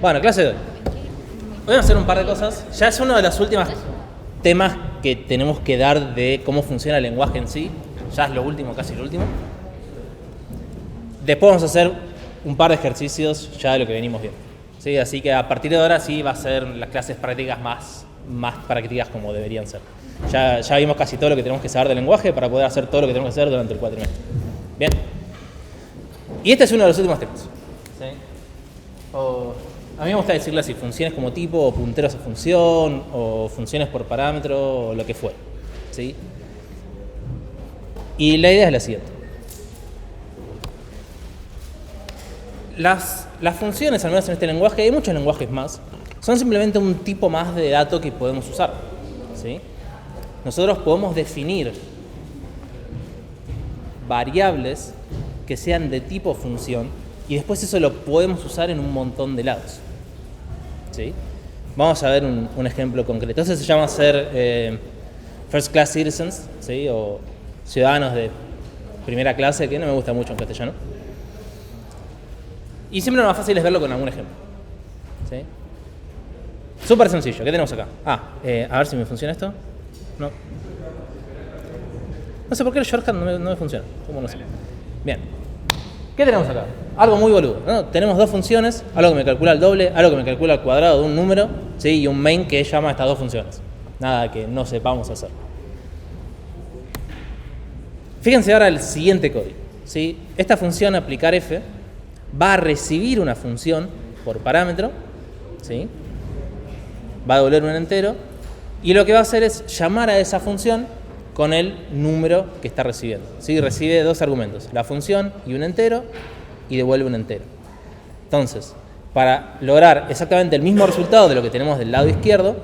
Bueno, clase de hoy. Voy a hacer un par de cosas. Ya es uno de los últimos temas que tenemos que dar de cómo funciona el lenguaje en sí. Ya es lo último, casi lo último. Después vamos a hacer un par de ejercicios ya de lo que venimos viendo. ¿Sí? Así que a partir de ahora sí va a ser las clases prácticas más prácticas como deberían ser. Ya vimos casi todo lo que tenemos que saber del lenguaje para poder hacer todo lo que tenemos que hacer durante el cuatrimestre. Bien. Y este es uno de los últimos temas. ¿Sí? A mí me gusta decirle así, funciones como tipo, o punteros a función, o funciones por parámetro, o lo que fuera. ¿Sí? Y la idea es la siguiente. Las funciones, al menos en este lenguaje, hay muchos lenguajes más, son simplemente un tipo más de dato que podemos usar. ¿Sí? Nosotros podemos definir variables que sean de tipo función y después eso lo podemos usar en un montón de lados. ¿Sí? Vamos a ver un ejemplo concreto. Eso se llama ser first class citizens, ¿sí? O ciudadanos de primera clase, que no me gusta mucho en castellano. Y siempre lo más fácil es verlo con algún ejemplo. ¿Sí? Súper sencillo. ¿Qué tenemos acá? A ver si me funciona esto. No. No sé por qué el shortcut no me funciona. ¿Cómo no sé? Bien. ¿Qué tenemos acá? Algo muy boludo, ¿no? Tenemos dos funciones, algo que me calcula el doble, algo que me calcula el cuadrado de un número, ¿sí? Y un main que llama a estas dos funciones. Nada que no sepamos hacer. Fíjense ahora el siguiente código. ¿Sí? Esta función aplicar f va a recibir una función por parámetro, ¿sí? Va a devolver un entero, y lo que va a hacer es llamar a esa función con el número que está recibiendo. ¿Sí? Recibe dos argumentos, la función y un entero, y devuelve un entero. Entonces, para lograr exactamente el mismo resultado de lo que tenemos del lado izquierdo,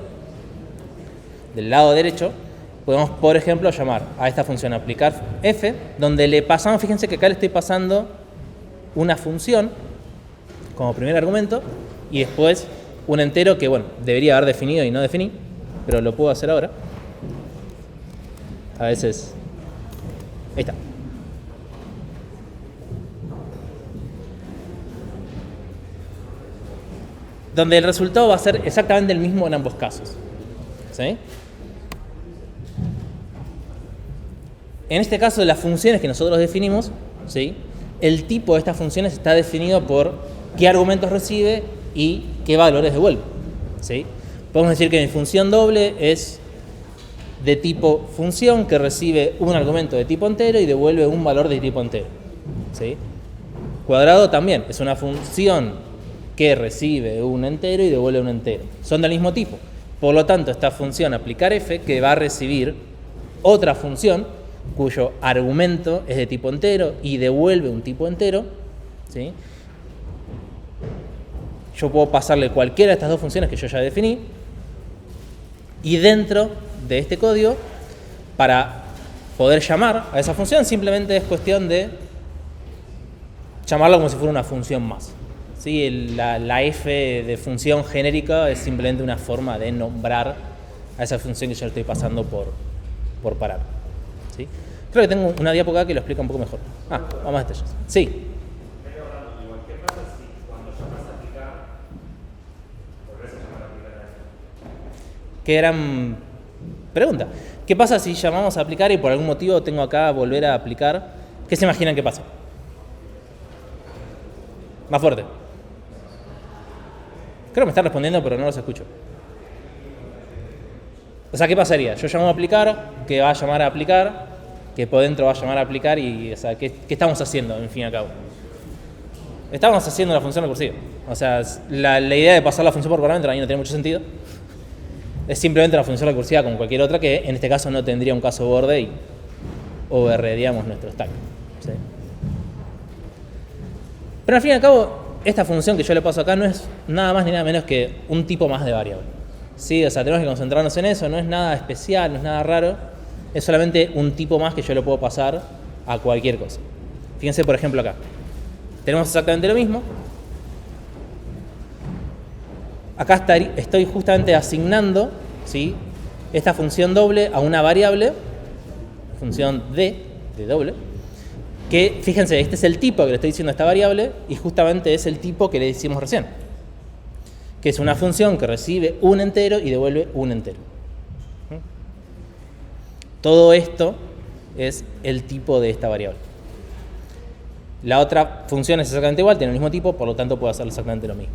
del lado derecho, podemos, por ejemplo, llamar a esta función aplicar f, donde le pasamos, fíjense que acá le estoy pasando una función como primer argumento, y después un entero que, bueno, debería haber definido y no definí, pero lo puedo hacer ahora. A veces, ahí está. Donde el resultado va a ser exactamente el mismo en ambos casos. ¿Sí? En este caso, de las funciones que nosotros definimos, ¿sí? El tipo de estas funciones está definido por qué argumentos recibe y qué valores devuelve. ¿Sí? Podemos decir que mi función doble es de tipo función que recibe un argumento de tipo entero y devuelve un valor de tipo entero. ¿Sí? Cuadrado también es una función que recibe un entero y devuelve un entero. Son del mismo tipo. Por lo tanto, esta función aplicar f que va a recibir otra función cuyo argumento es de tipo entero y devuelve un tipo entero. ¿Sí? Yo puedo pasarle cualquiera de estas dos funciones que yo ya definí, y dentro de este código, para poder llamar a esa función, simplemente es cuestión de llamarla como si fuera una función más. ¿Sí? La f de función genérica es simplemente una forma de nombrar a esa función que yo le estoy pasando por parámetro. ¿Sí? Creo que tengo una diapo acá que lo explica un poco mejor. Vamos a detalles. Sí. ¿Qué pasa si cuando llamas a aplicar, volvés a llamar a aplicar a esto? Qué gran pregunta. ¿Qué pasa si llamamos a aplicar y por algún motivo tengo acá volver a aplicar? ¿Qué se imaginan que pasa? Más fuerte. Creo que me están respondiendo, pero no los escucho. O sea, ¿qué pasaría? Yo llamo a aplicar, que va a llamar a aplicar, que por dentro va a llamar a aplicar y, o sea, ¿qué estamos haciendo, en fin y al cabo? Estamos haciendo la función recursiva. O sea, la idea de pasar la función por parámetro ahí no tiene mucho sentido. Es simplemente una función recursiva como cualquier otra, que en este caso no tendría un caso borde y overridearíamos nuestro stack. ¿Sí? Pero al fin y al cabo, esta función que yo le paso acá no es nada más ni nada menos que un tipo más de variable. ¿Sí? O sea, tenemos que concentrarnos en eso, no es nada especial, no es nada raro, es solamente un tipo más que yo le puedo pasar a cualquier cosa. Fíjense, por ejemplo, acá. Tenemos exactamente lo mismo. Acá estoy justamente asignando, ¿sí? Esta función doble a una variable, función de doble, que, fíjense, este es el tipo que le estoy diciendo a esta variable y justamente es el tipo que le decimos recién. que es una función que recibe un entero y devuelve un entero. Todo esto es el tipo de esta variable. La otra función es exactamente igual, tiene el mismo tipo, por lo tanto puedo hacer exactamente lo mismo.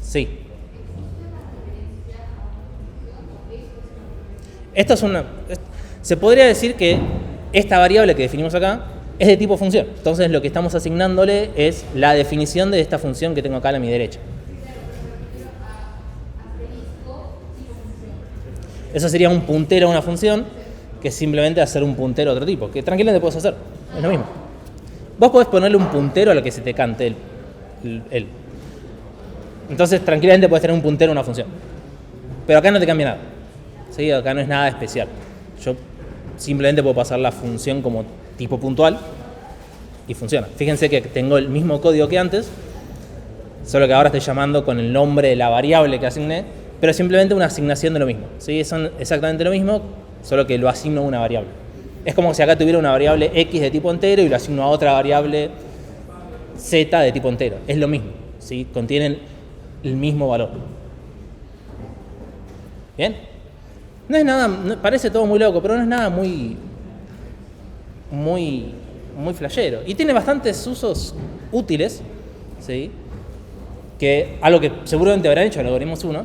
Sí. Esto es se podría decir que esta variable que definimos acá es de tipo función. Entonces lo que estamos asignándole es la definición de esta función que tengo acá a mi derecha. Eso sería un puntero a una función, que es simplemente hacer un puntero a otro tipo, que tranquilamente puedes hacer, es lo mismo. Vos podés ponerle un puntero a lo que se te cante el. Entonces tranquilamente podés tener un puntero a una función. Pero acá no te cambia nada. ¿Sí? Acá no es nada especial. Yo simplemente puedo pasar la función como tipo puntual y funciona. Fíjense que tengo el mismo código que antes, solo que ahora estoy llamando con el nombre de la variable que asigné, pero simplemente una asignación de lo mismo. ¿Sí? Son exactamente lo mismo, solo que lo asigno a una variable. Es como si acá tuviera una variable x de tipo entero y lo asigno a otra variable z de tipo entero. Es lo mismo. ¿Sí? Contienen el mismo valor. ¿Bien? No es nada, parece todo muy loco, pero no es nada muy flashero. Y tiene bastantes usos útiles, ¿sí? Que algo que seguramente habrán hecho en Algoritmos 1,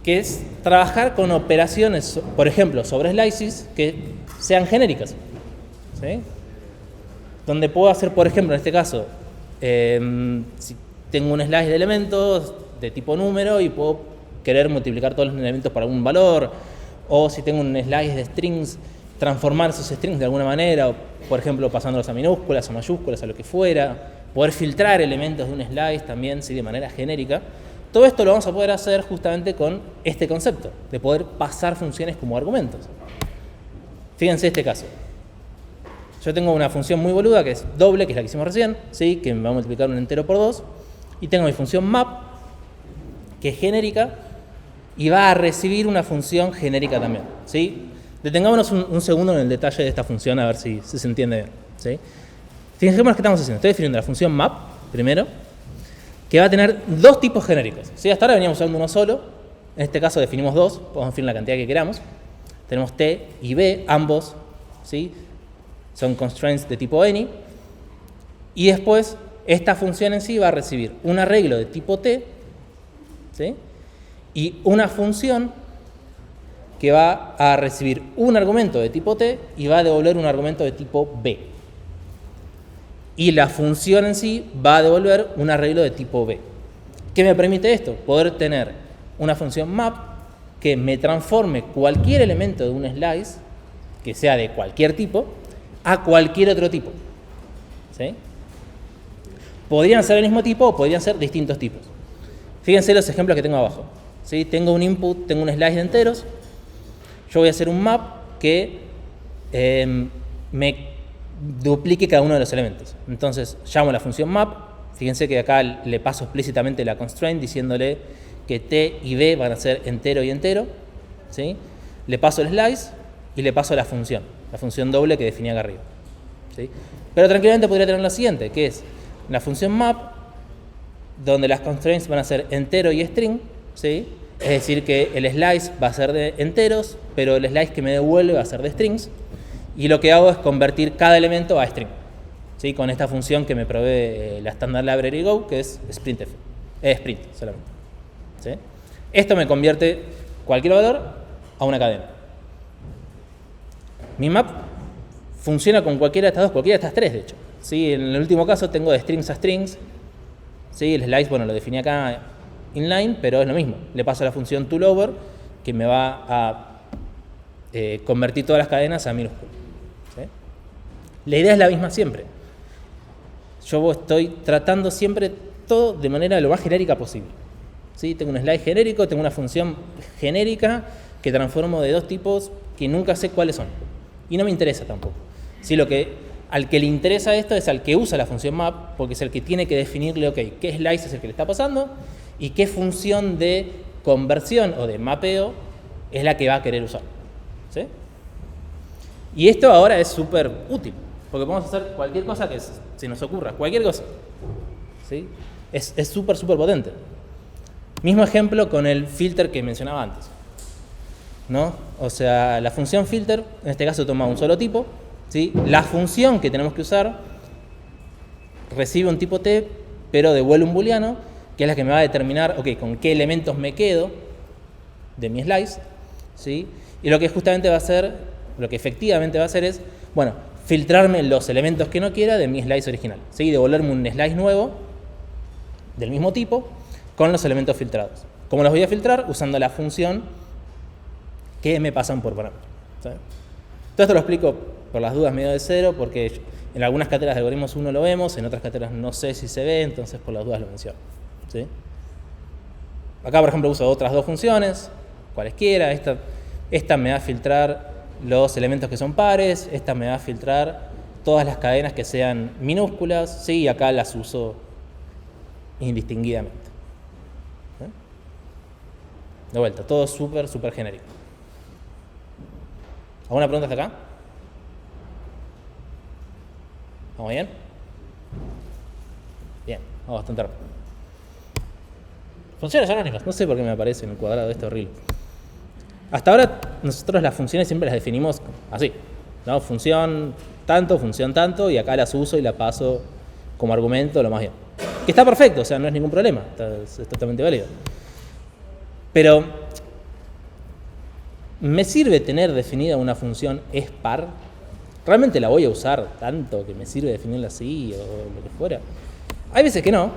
que es trabajar con operaciones, por ejemplo, sobre slices que sean genéricas, ¿sí? Donde puedo hacer, por ejemplo, en este caso, si tengo un slice de elementos de tipo número y puedo querer multiplicar todos los elementos por algún valor, o si tengo un slice de strings, transformar esos strings de alguna manera, o, por ejemplo, pasándolos a minúsculas o mayúsculas, a lo que fuera, poder filtrar elementos de un slice también, ¿sí? De manera genérica. Todo esto lo vamos a poder hacer justamente con este concepto, de poder pasar funciones como argumentos. Fíjense este caso. Yo tengo una función muy boluda que es doble, que es la que hicimos recién, ¿sí? Que me va a multiplicar un entero por 2, y tengo mi función map, que es genérica, y va a recibir una función genérica también, ¿sí? Detengámonos un segundo en el detalle de esta función, a ver si se entiende bien, ¿sí? Fíjense qué estamos haciendo. Estoy definiendo la función map, primero, que va a tener dos tipos genéricos, ¿sí? Hasta ahora veníamos usando uno solo, en este caso definimos dos, podemos definir la cantidad que queramos. Tenemos t y b, ambos, ¿sí? Son constraints de tipo any, y después esta función en sí va a recibir un arreglo de tipo t, ¿sí? Y una función que va a recibir un argumento de tipo t y va a devolver un argumento de tipo b. Y la función en sí va a devolver un arreglo de tipo b. ¿Qué me permite esto? Poder tener una función map que me transforme cualquier elemento de un slice, que sea de cualquier tipo, a cualquier otro tipo, ¿sí? Podrían ser el mismo tipo o podrían ser distintos tipos. Fíjense los ejemplos que tengo abajo, ¿sí? Tengo un input, tengo un slice de enteros. Yo voy a hacer un map que me duplique cada uno de los elementos. Entonces llamo la función map. Fíjense que acá le paso explícitamente la constraint diciéndole que t y b van a ser entero y entero, ¿sí? Le paso el slice y le paso la función doble que definí acá arriba, ¿sí? Pero tranquilamente podría tener lo siguiente, que es la función map, donde las constraints van a ser entero y string, ¿sí? Es decir, que el slice va a ser de enteros, pero el slice que me devuelve va a ser de strings, y lo que hago es convertir cada elemento a string, ¿sí? Con esta función que me provee la Standard Library Go, que es sprintf, sprint solamente, ¿sí? Esto me convierte cualquier valor a una cadena. Mi map funciona con cualquiera de estas dos, cualquiera de estas tres, de hecho, ¿sí? En el último caso tengo de strings a strings, ¿sí? El slice, bueno, lo definí acá inline, pero es lo mismo. Le paso la función toOver, que me va a convertir todas las cadenas a minúsculas, ¿sí? La idea es la misma siempre. Yo estoy tratando siempre todo de manera lo más genérica posible, ¿sí? Tengo un slice genérico, tengo una función genérica que transformo de dos tipos que nunca sé cuáles son. Y no me interesa tampoco. ¿Sí? Al que le interesa esto es al que usa la función map, porque es el que tiene que definirle, ok, qué slice es el que le está pasando y qué función de conversión o de mapeo es la que va a querer usar, ¿sí? Y esto ahora es súper útil, porque podemos hacer cualquier cosa que se nos ocurra, cualquier cosa, ¿sí? Es súper, súper potente. Mismo ejemplo con el filter que mencionaba antes, ¿no? O sea, la función filter, en este caso toma un solo tipo, ¿sí? La función que tenemos que usar recibe un tipo T, pero devuelve un booleano, que es la que me va a determinar, ok, con qué elementos me quedo de mi slice, ¿sí? Y lo que justamente va a hacer, lo que efectivamente va a hacer es, bueno, filtrarme los elementos que no quiera de mi slice original, ¿sí? Devolverme un slice nuevo del mismo tipo con los elementos filtrados. ¿Cómo los voy a filtrar? Usando la función que me pasan por parámetro, ¿sí? Todo esto lo explico por las dudas medio de cero, porque en algunas cátedras de algoritmos 1 lo vemos, en otras cátedras no sé si se ve, entonces por las dudas lo menciono, ¿sí? Acá, por ejemplo, uso otras dos funciones, cualesquiera. Esta me va a filtrar los elementos que son pares, esta me va a filtrar todas las cadenas que sean minúsculas, ¿sí? Y acá las uso indistinguidamente. ¿Sí? De vuelta, todo súper genérico. ¿Alguna pregunta hasta acá? ¿Vamos bien? Bien, vamos bastante rápido. Funciones anónimas, no sé por qué me aparece en el cuadrado, esto horrible. Hasta ahora nosotros las funciones siempre las definimos así, ¿no? Función tanto, y acá las uso y la paso como argumento lo más bien. Que está perfecto, o sea, no es ningún problema, es totalmente válido. Pero, ¿me sirve tener definida una función es-par? ¿Realmente la voy a usar tanto que me sirve definirla así o lo que fuera? Hay veces que no,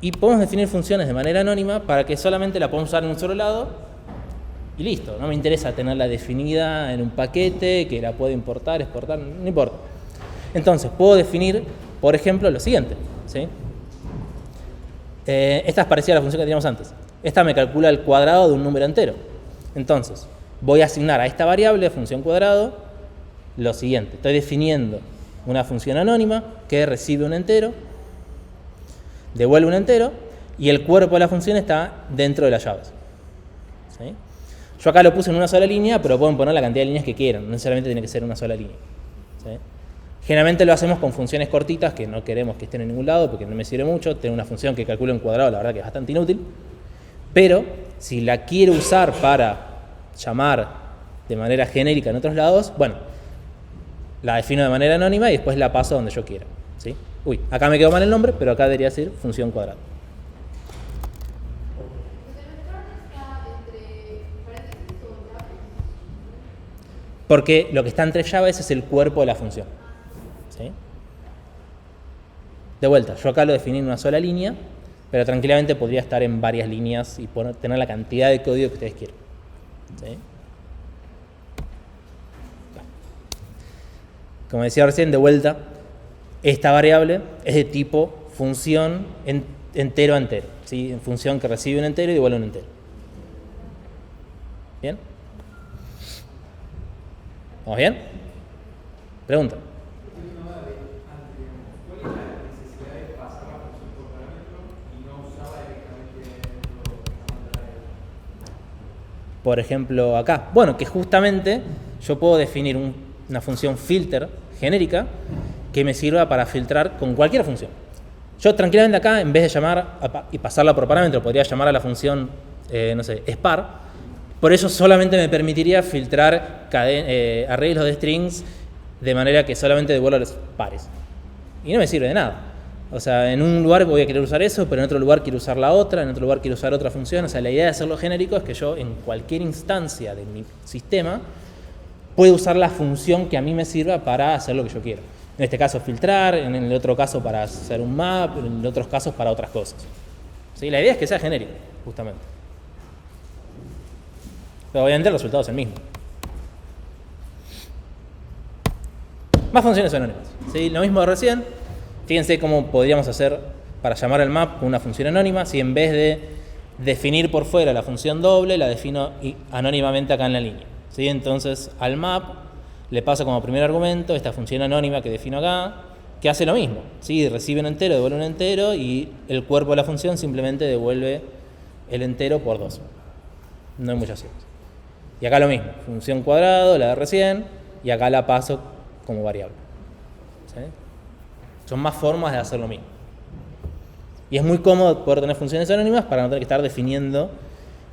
y podemos definir funciones de manera anónima para que solamente la podamos usar en un solo lado y listo. No me interesa tenerla definida en un paquete que la puedo importar, exportar, no importa. Entonces, puedo definir, por ejemplo, lo siguiente, ¿sí? Esta es parecida a la función que teníamos antes. Esta me calcula el cuadrado de un número entero. Entonces, voy a asignar a esta variable, función cuadrado, lo siguiente. Estoy definiendo una función anónima que recibe un entero, devuelve un entero, y el cuerpo de la función está dentro de las llaves, ¿sí? Yo acá lo puse en una sola línea, pero pueden poner la cantidad de líneas que quieran, no necesariamente tiene que ser una sola línea, ¿sí? Generalmente lo hacemos con funciones cortitas que no queremos que estén en ningún lado porque no me sirve mucho. Tener una función que calcula un cuadrado, la verdad que es bastante inútil. Pero si la quiero usar para llamar de manera genérica en otros lados, bueno, la defino de manera anónima y después la paso donde yo quiera, ¿sí? Uy, acá me quedó mal el nombre, pero acá debería decir función cuadrado. Porque lo que está entre llaves es el cuerpo de la función, ¿sí? De vuelta, yo acá lo definí en una sola línea, pero tranquilamente podría estar en varias líneas y tener la cantidad de código que ustedes quieran, ¿sí? Como decía recién, de vuelta, esta variable es de tipo función entero a entero, ¿sí? Función que recibe un entero y devuelve un entero. ¿Bien? ¿Vamos bien? Pregunta. Por ejemplo, acá. Bueno, que justamente yo puedo definir una función filter genérica que me sirva para filtrar con cualquier función. Yo tranquilamente acá, en vez de llamar y pasarla por parámetro, podría llamar a la función, no sé, es-par. Por eso solamente me permitiría filtrar arreglos de strings de manera que solamente devuelva los pares. Y no me sirve de nada. O sea, en un lugar voy a querer usar eso, pero en otro lugar quiero usar la otra, en otro lugar quiero usar otra función. O sea, la idea de hacerlo genérico es que yo en cualquier instancia de mi sistema puedo usar la función que a mí me sirva para hacer lo que yo quiero. En este caso filtrar, en el otro caso para hacer un map, en otros casos para otras cosas. ¿Sí? La idea es que sea genérico, justamente. Pero obviamente el resultado es el mismo. Más funciones anónimas, ¿sí? Lo mismo de recién. Fíjense cómo podríamos hacer para llamar al map con una función anónima. Si en vez de definir por fuera la función doble, la defino anónimamente acá en la línea, ¿sí? Entonces al map le paso como primer argumento esta función anónima que defino acá, que hace lo mismo, ¿sí? Recibe un entero, devuelve un entero, y el cuerpo de la función simplemente devuelve el entero por 2. No hay muchas opciones. Y acá lo mismo, función cuadrado, la de recién, y acá la paso como variable, ¿sí? Son más formas de hacer lo mismo. Y es muy cómodo poder tener funciones anónimas para no tener que estar definiendo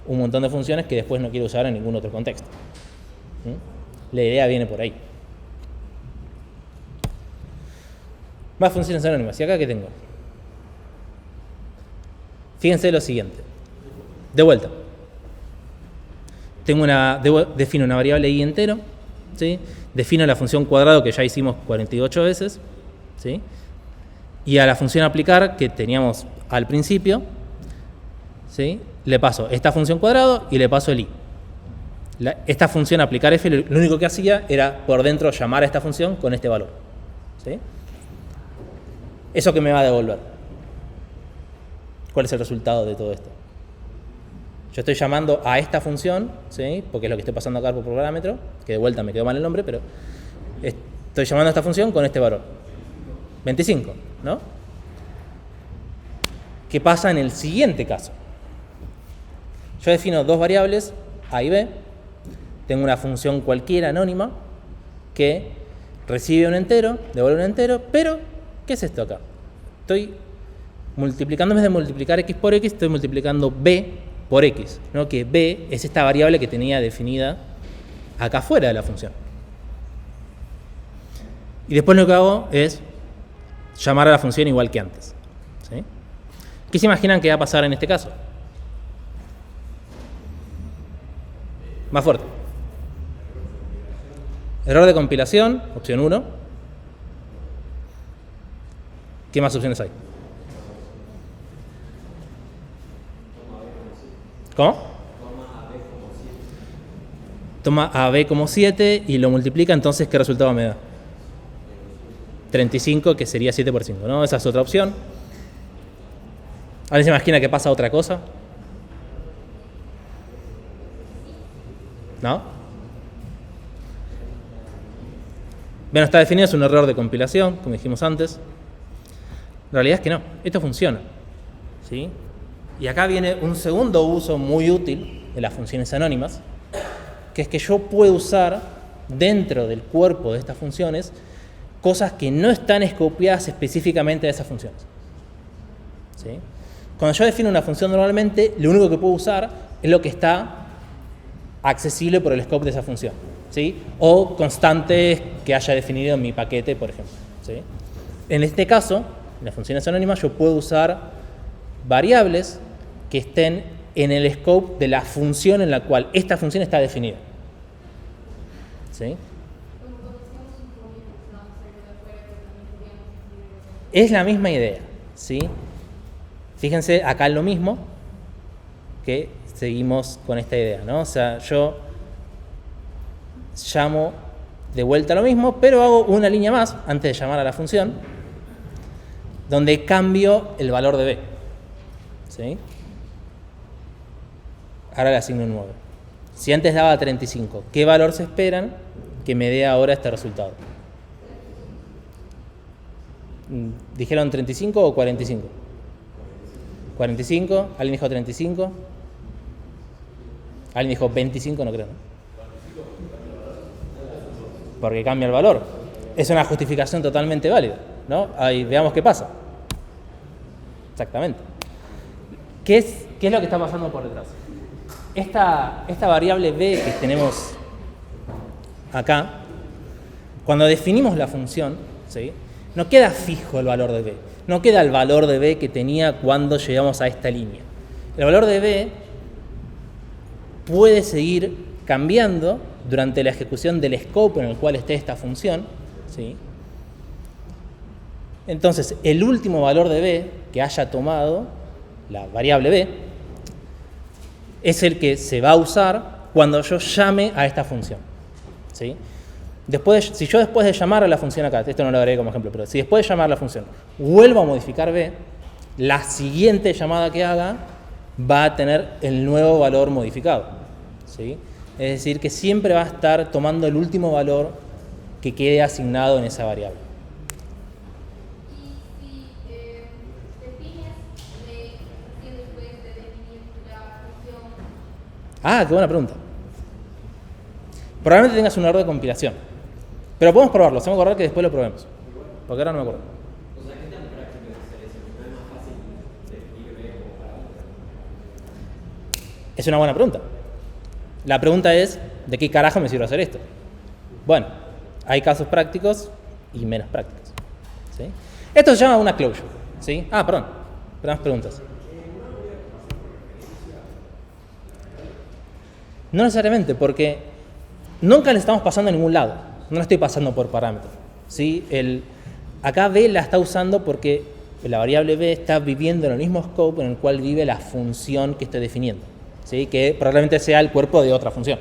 un montón de funciones que después no quiero usar en ningún otro contexto. La idea viene por ahí. Más funciones anónimas. ¿Y acá qué tengo? Fíjense lo siguiente. De vuelta. Defino una variable i entero, ¿sí? Defino la función cuadrado que ya hicimos 48 veces, ¿sí? Y a la función aplicar que teníamos al principio, ¿sí? Le paso esta función cuadrado y le paso el i. Esta función aplicar f lo único que hacía era por dentro llamar a esta función con este valor, ¿sí? ¿Eso qué me va a devolver? ¿Cuál es el resultado de todo esto? Yo estoy llamando a esta función, ¿sí? Porque es lo que estoy pasando acá por parámetro, que de vuelta me quedó mal el nombre, pero estoy llamando a esta función con este valor. 25, ¿no? ¿Qué pasa en el siguiente caso? Yo defino dos variables, a y b. Tengo una función cualquiera anónima que recibe un entero, devuelve un entero, pero ¿qué es esto acá? Estoy multiplicando, en vez de multiplicar x por x, estoy multiplicando b por x, ¿no? Que b es esta variable que tenía definida acá fuera de la función. Y después lo que hago es llamar a la función igual que antes, ¿sí? ¿Qué se imaginan que va a pasar en este caso? Más fuerte. Error de compilación, opción 1. ¿Qué más opciones hay? ¿Cómo? Toma a b como 7 y lo multiplica, entonces ¿qué resultado me da? 35, que sería 7 por 5, ¿no? Esa es otra opción. ¿Alguien se imagina que pasa otra cosa? ¿No? Bueno, está definido, es un error de compilación, como dijimos antes. La realidad es que no, esto funciona, ¿sí? Y acá viene un segundo uso muy útil de las funciones anónimas, que es que yo puedo usar dentro del cuerpo de estas funciones cosas que no están escopiadas específicamente de esas funciones, ¿sí? Cuando yo defino una función normalmente, lo único que puedo usar es lo que está accesible por el scope de esa función, ¿sí? O constantes que haya definido en mi paquete, por ejemplo, ¿sí? En este caso, en las funciones anónimas, yo puedo usar variables que estén en el scope de la función en la cual esta función está definida, ¿sí? Es la misma idea, ¿sí? Fíjense acá es lo mismo que seguimos con esta idea, ¿no? O sea, yo llamo de vuelta a lo mismo, pero hago una línea más antes de llamar a la función, donde cambio el valor de b, ¿sí? Ahora le asigno un 9. Si antes daba 35, ¿qué valor se esperan que me dé ahora este resultado? ¿Dijeron 35 o 45? 45, ¿alguien dijo 35? ¿Alguien dijo 25? No creo, ¿no? Porque cambia el valor. Es una justificación totalmente válida, ¿no? Ahí veamos qué pasa. Exactamente. ¿Qué es lo que está pasando por detrás? Esta variable b que tenemos acá, cuando definimos la función, ¿sí? No queda fijo el valor de b. No queda el valor de b que tenía cuando llegamos a esta línea. El valor de b puede seguir cambiando durante la ejecución del scope en el cual esté esta función, ¿sí? Entonces, el último valor de b que haya tomado la variable b es el que se va a usar cuando yo llame a esta función, ¿sí? Si yo después de llamar a la función acá, esto no lo agregué como ejemplo, pero si después de llamar a la función vuelvo a modificar b, la siguiente llamada que haga va a tener el nuevo valor modificado, ¿sí? Es decir, que siempre va a estar tomando el último valor que quede asignado en esa variable. Y si defines después de definir la función. Ah, qué buena pregunta. Probablemente tengas un error de compilación. Pero podemos probarlo, hacemos acordar que después lo probemos. Porque ahora no me acuerdo. O sea, ¿qué tan práctico es hacer eso? ¿No es más fácil Es una buena pregunta. La pregunta es, ¿de qué carajo me sirve hacer esto? Bueno, hay casos prácticos y menos prácticos, ¿sí? Esto se llama una closure, ¿sí? Perdón, más preguntas. No necesariamente, porque nunca le estamos pasando a ningún lado. No la estoy pasando por parámetro, ¿sí? Acá B la está usando porque la variable B está viviendo en el mismo scope en el cual vive la función que estoy definiendo, ¿sí? Que probablemente sea el cuerpo de otra función.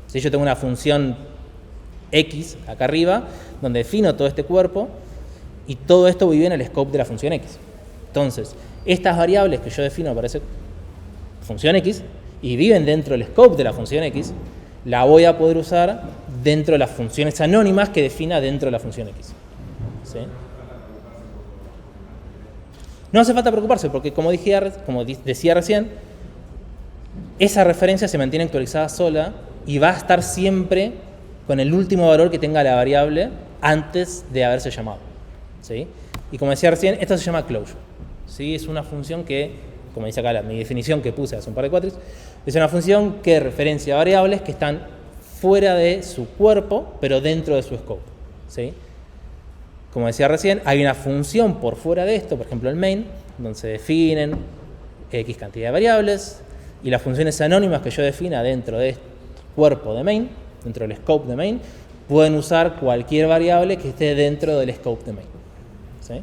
Si yo tengo una función X acá arriba, donde defino todo este cuerpo, y todo esto vive en el scope de la función X. Entonces, estas variables que yo defino para esa función X, y viven dentro del scope de la función X, la voy a poder usar dentro de las funciones anónimas que defina dentro de la función X, ¿sí? No hace falta preocuparse, porque como decía recién, esa referencia se mantiene actualizada sola y va a estar siempre con el último valor que tenga la variable antes de haberse llamado, ¿sí? Y como decía recién, esto se llama closure, ¿sí? Es una función que, como dice acá mi definición que puse hace un par de cuatris, es una función que referencia variables que están fuera de su cuerpo, pero dentro de su scope, ¿sí? Como decía recién, hay una función por fuera de esto, por ejemplo el main, donde se definen X cantidad de variables, y las funciones anónimas que yo defina dentro de este cuerpo de main, dentro del scope de main, pueden usar cualquier variable que esté dentro del scope de main, ¿sí?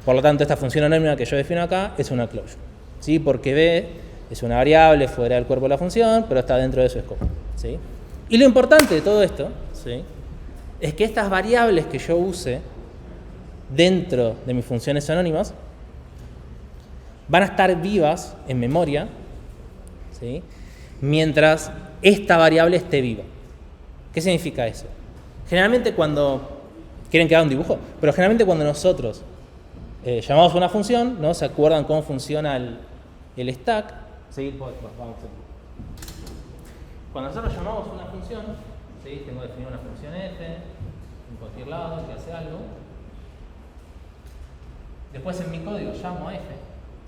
Por lo tanto, esta función anónima que yo defino acá es una closure, ¿sí? Porque B es una variable fuera del cuerpo de la función, pero está dentro de su scope, ¿sí? Y lo importante de todo esto, ¿sí?, es que estas variables que yo use dentro de mis funciones anónimas van a estar vivas en memoria, ¿sí?, mientras esta variable esté viva. ¿Qué significa eso? Generalmente cuando... ¿Quieren que haga un dibujo? Pero generalmente cuando nosotros llamamos a una función, ¿no? ¿Se acuerdan cómo funciona el stack? ¿Sí? Cuando nosotros llamamos a una función, ¿sí?, tengo definida una función f en cualquier lado que hace algo. Después en mi código llamo a f,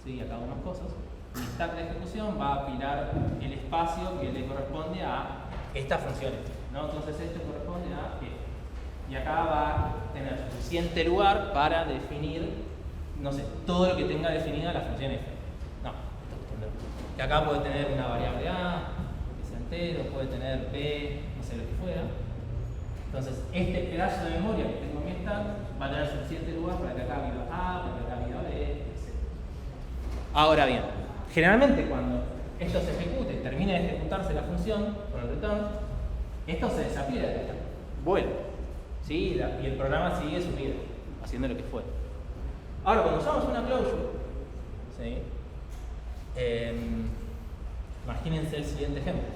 ¿sí?, y acá hago unas cosas. Mi stack de ejecución va a apilar el espacio que le corresponde a esta función, ¿no? Entonces esto corresponde a f. Y acá va a tener suficiente lugar para definir, no sé, todo lo que tenga definida la función f. No, que acá puede tener una variable a, que sea entero, puede tener b, no sé, lo que fuera. Entonces, este pedazo de memoria que tengo en mi stack va a tener suficiente lugar para que acá viva a, para que acá viva b, etc. Ahora bien, generalmente cuando esto se ejecute, termine de ejecutarse la función con el return, esto se desaplica del stack, vuelve, ¿sí? Y el programa sigue su vida, haciendo lo que fue. Ahora, cuando usamos una closure, ¿sí?, imagínense el siguiente ejemplo,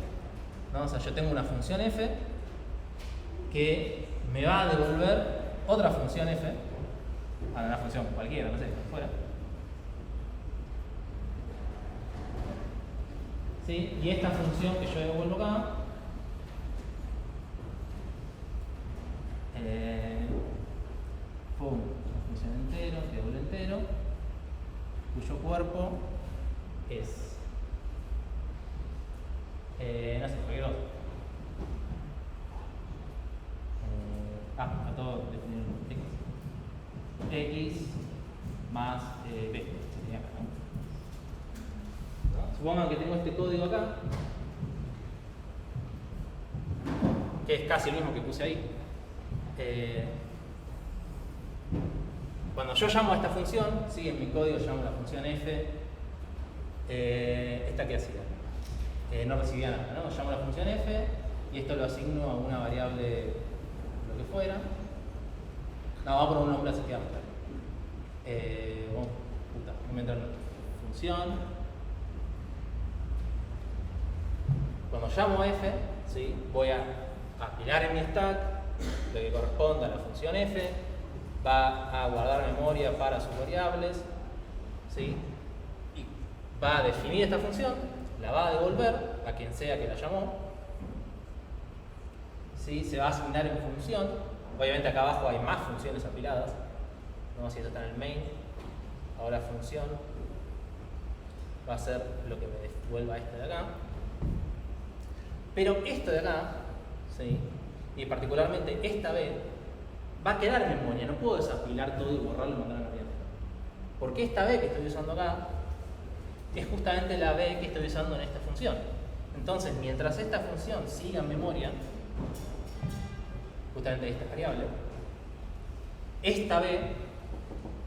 ¿no? O sea, yo tengo una función f que me va a devolver otra función f, una función cualquiera, no sé, fuera. ¿Sí? Y esta función que yo devuelvo acá función entero, que devuelve entero, cuyo cuerpo es no sé, cualquier otro. A todo definir x más b, sería acá, ¿no? Supongan que tengo este código acá, que es casi el mismo que puse ahí. Cuando yo llamo a esta función, ¿sí?, en mi código llamo la función f, esta que hacía, no recibía nada, ¿no? Llamo la función f y esto lo asigno a una variable, lo que fuera. No, vamos a poner un nombre así que vamos a inventar una función. Cuando llamo f, ¿sí?, voy a apilar en mi stack lo que corresponda a la función f, va a guardar memoria para sus variables, ¿sí?, y va a definir esta función, la va a devolver a quien sea que la llamó, ¿sí?, se va a asignar en función. Obviamente acá abajo hay más funciones apiladas, ¿no? Si esto está en el main, ahora función, va a ser lo que me devuelva esto de acá. Pero esto de acá, ¿sí? Y particularmente esta B, va a quedar en memoria. No puedo desapilar todo y borrarlo y mandarlo a la memoria. Porque esta B que estoy usando acá es justamente la B que estoy usando en esta función. Entonces, mientras esta función siga en memoria, justamente esta variable, esta B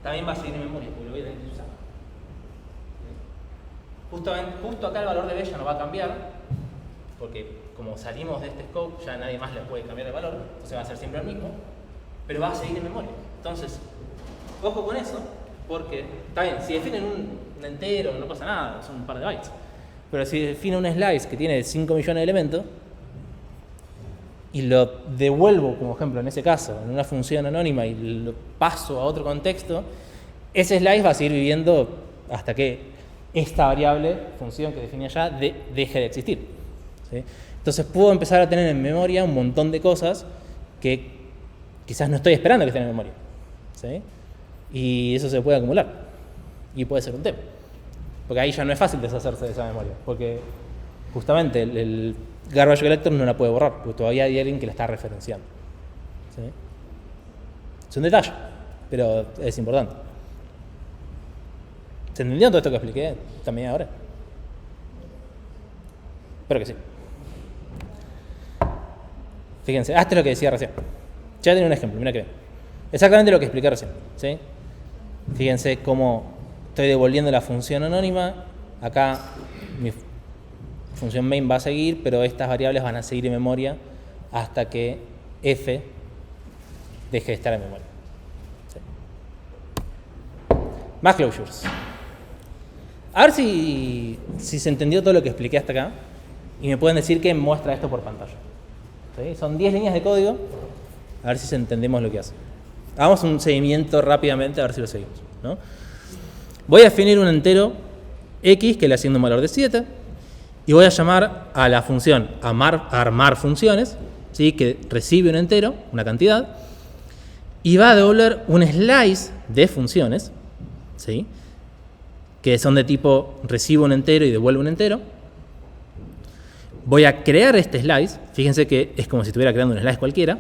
también va a seguir en memoria, porque lo voy a tener que usar. Justo acá el valor de B ya no va a cambiar, porque como salimos de este scope, ya nadie más le puede cambiar el valor, entonces va a ser siempre el mismo, pero va a seguir en memoria. Entonces, ojo con eso, porque, está bien, si definen un entero no pasa nada, son un par de bytes, pero si defino un slice que tiene 5 millones de elementos, y lo devuelvo, como ejemplo en ese caso, en una función anónima y lo paso a otro contexto, ese slice va a seguir viviendo hasta que esta variable, función que definí allá, deje de existir. ¿Sí? Entonces puedo empezar a tener en memoria un montón de cosas que quizás no estoy esperando que estén en memoria. ¿Sí? Y eso se puede acumular. Y puede ser un tema. Porque ahí ya no es fácil deshacerse de esa memoria. Porque justamente el garbage collector no la puede borrar, porque todavía hay alguien que la está referenciando. ¿Sí? Es un detalle, pero es importante. ¿Se entendió todo esto que expliqué también ahora? Espero que sí. Fíjense, esto es lo que decía recién. Ya tenía un ejemplo, mira que bien. Exactamente lo que expliqué recién. ¿Sí? Fíjense cómo estoy devolviendo la función anónima. Acá mi función main va a seguir, pero estas variables van a seguir en memoria hasta que f deje de estar en memoria. ¿Sí? Más closures. A ver si se entendió todo lo que expliqué hasta acá y me pueden decir que muestra esto por pantalla. ¿Sí? Son 10 líneas de código, a ver si entendemos lo que hace. Hagamos un seguimiento rápidamente a ver si lo seguimos, ¿no? Voy a definir un entero x que le asigno un valor de 7 y voy a llamar a la función armar funciones, ¿sí? Que recibe un entero, una cantidad, y va a devolver un slice de funciones, ¿sí? Que son de tipo recibo un entero y devuelvo un entero. Voy a crear este slice, fíjense que es como si estuviera creando un slice cualquiera,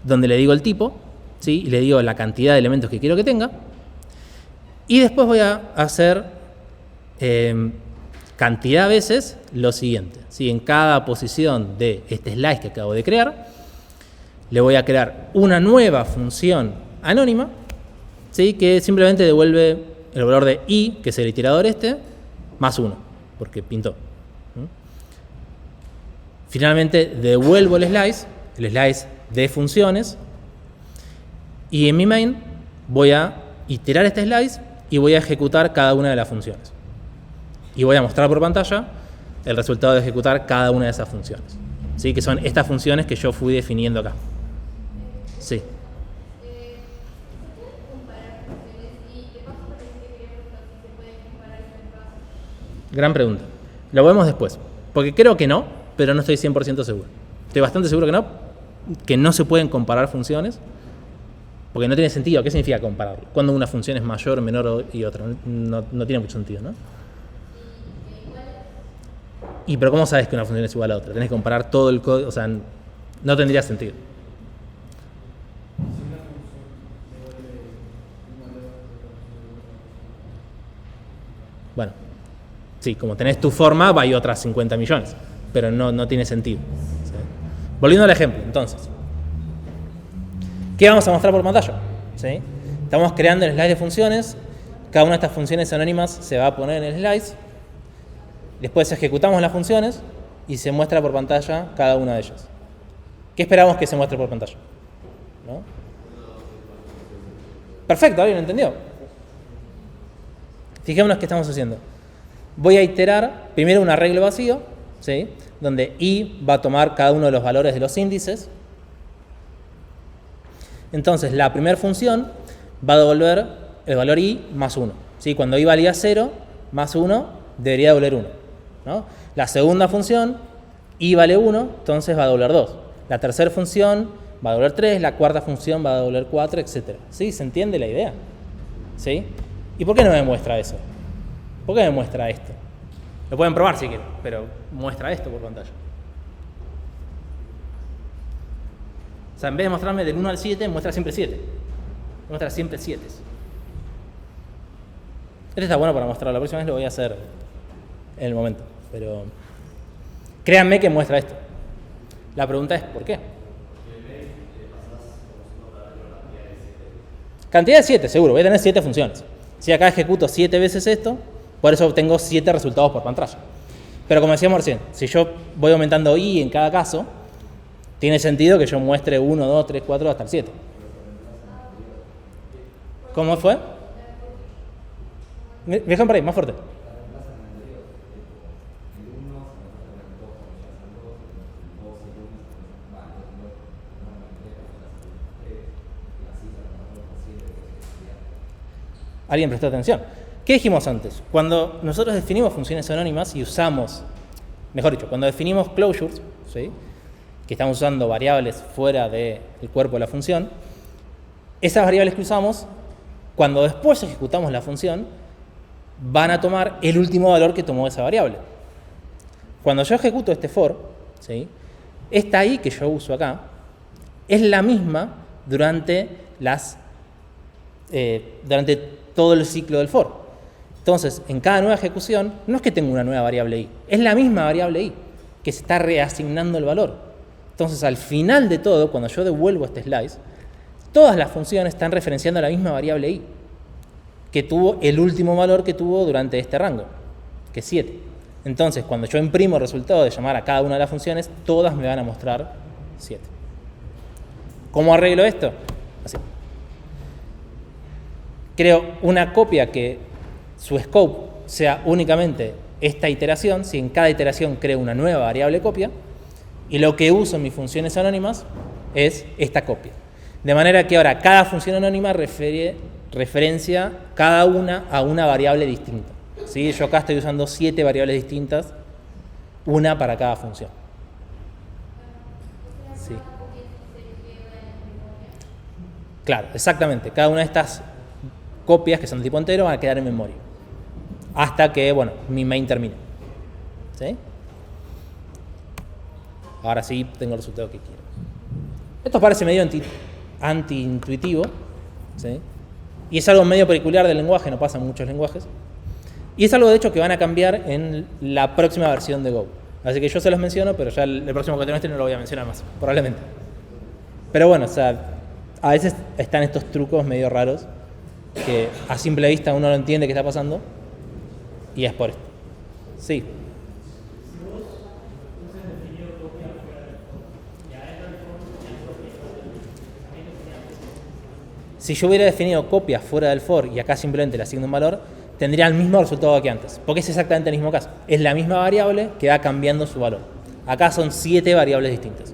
donde le digo el tipo, ¿sí? Y le digo la cantidad de elementos que quiero que tenga, y después voy a hacer cantidad de veces lo siguiente, ¿sí? En cada posición de este slice que acabo de crear, le voy a crear una nueva función anónima, ¿sí? Que simplemente devuelve el valor de i, que es el iterador más 1, porque pintó. Finalmente devuelvo el slice de funciones, y en mi main voy a iterar este slice y voy a ejecutar cada una de las funciones. Y voy a mostrar por pantalla el resultado de ejecutar cada una de esas funciones. ¿Sí? Que son estas funciones que yo fui definiendo acá. Sí. Gran pregunta. Lo vemos después. Porque creo que no, pero no estoy 100% seguro. Estoy bastante seguro que no se pueden comparar funciones, porque no tiene sentido. ¿Qué significa comparar? Cuando una función es mayor, menor y otra. No tiene mucho sentido, ¿no? ¿Y pero cómo sabes que una función es igual a otra? Tenés que comparar todo el código, o sea, no tendría sentido. Bueno, sí, como tenés tu forma, hay otras 50 millones, pero no tiene sentido. ¿Sí? Volviendo al ejemplo, entonces, ¿qué vamos a mostrar por pantalla? ¿Sí? Estamos creando el slice de funciones, cada una de estas funciones anónimas se va a poner en el slice, después ejecutamos las funciones y se muestra por pantalla cada una de ellas. ¿Qué esperamos que se muestre por pantalla? ¿No? Perfecto, ¿alguien lo entendió? Fijémonos qué estamos haciendo. Voy a iterar primero un arreglo vacío, ¿sí? Donde i va a tomar cada uno de los valores de los índices. Entonces, la primera función va a devolver el valor i más 1. ¿Sí? Cuando i valía 0, más 1 debería devolver 1. ¿No? La segunda función, i vale 1, entonces va a devolver 2. La tercera función va a devolver 3, la cuarta función va a devolver 4, etc. ¿Sí? ¿Se entiende la idea? ¿Sí? ¿Y por qué no me muestra eso? ¿Por qué me muestra esto? Lo pueden probar si quieren, pero muestra esto por pantalla. O sea, en vez de mostrarme del 1 al 7, muestra siempre 7. Muestra siempre 7. Este está bueno para mostrar. La próxima vez lo voy a hacer en el momento. Pero créanme que muestra esto. La pregunta es ¿por qué? Cantidad de 7, seguro. Voy a tener 7 funciones. Si acá ejecuto 7 veces esto, por eso obtengo 7 resultados por pantalla. Pero como decíamos recién, si yo voy aumentando i en cada caso, tiene sentido que yo muestre 1, 2, 3, 4 hasta el 7. ¿Cómo fue? Dejan por ahí, más fuerte. ¿Alguien prestó atención? ¿Qué dijimos antes? Cuando nosotros definimos funciones anónimas y usamos, mejor dicho, cuando definimos closures, ¿sí?, que estamos usando variables fuera del cuerpo de la función, esas variables que usamos, cuando después ejecutamos la función, van a tomar el último valor que tomó esa variable. Cuando yo ejecuto este for, ¿sí?, esta i que yo uso acá es la misma durante todo el ciclo del for. Entonces, en cada nueva ejecución, no es que tengo una nueva variable i, es la misma variable i que se está reasignando el valor. Entonces, al final de todo, cuando yo devuelvo este slice, todas las funciones están referenciando a la misma variable i, que tuvo el último valor que tuvo durante este rango, que es 7. Entonces, cuando yo imprimo el resultado de llamar a cada una de las funciones, todas me van a mostrar 7. ¿Cómo arreglo esto? Así. Creo una copia que su scope sea únicamente esta iteración, si en cada iteración creo una nueva variable copia, y lo que uso en mis funciones anónimas es esta copia. De manera que ahora cada función anónima referencia cada una a una variable distinta. ¿Sí? Yo acá estoy usando 7 variables distintas, una para cada función. Sí. Claro, exactamente. Cada una de estas copias que son de tipo entero van a quedar en memoria. Hasta que, bueno, mi main termine. ¿Sí? Ahora sí tengo el resultado que quiero. Esto parece medio anti-intuitivo, ¿sí?, y es algo medio peculiar del lenguaje, no pasa en muchos lenguajes. Y es algo, de hecho, que van a cambiar en la próxima versión de Go. Así que yo se los menciono, pero ya el próximo cuatrimestre no lo voy a mencionar más, probablemente. Pero bueno, o sea, a veces están estos trucos medio raros que a simple vista uno no entiende qué está pasando, y es por esto. Sí. Si yo hubiera definido copias fuera del for y acá simplemente le asigno un valor, tendría el mismo resultado que antes, porque es exactamente el mismo caso. Es la misma variable que va cambiando su valor. Acá son 7 variables distintas.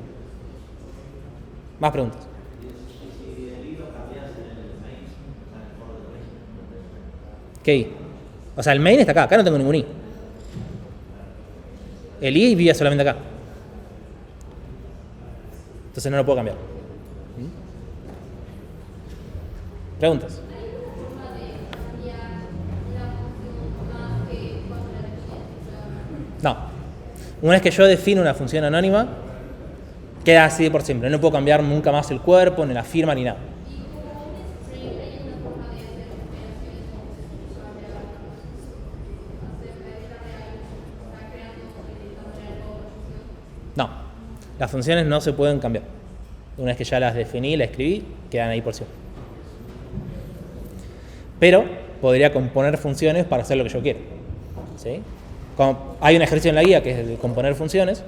¿Más preguntas? ¿Qué i? O sea, el main está acá no tengo ningún i. El i vive solamente acá. Entonces no lo puedo cambiar. ¿Preguntas? No. Una vez que yo defino una función anónima, queda así de por siempre. No puedo cambiar nunca más el cuerpo, ni la firma, ni nada. No. Las funciones no se pueden cambiar. Una vez que ya las definí, las escribí, quedan ahí por siempre. Pero podría componer funciones para hacer lo que yo quiero. ¿Sí? Hay un ejercicio en la guía que es el de componer funciones,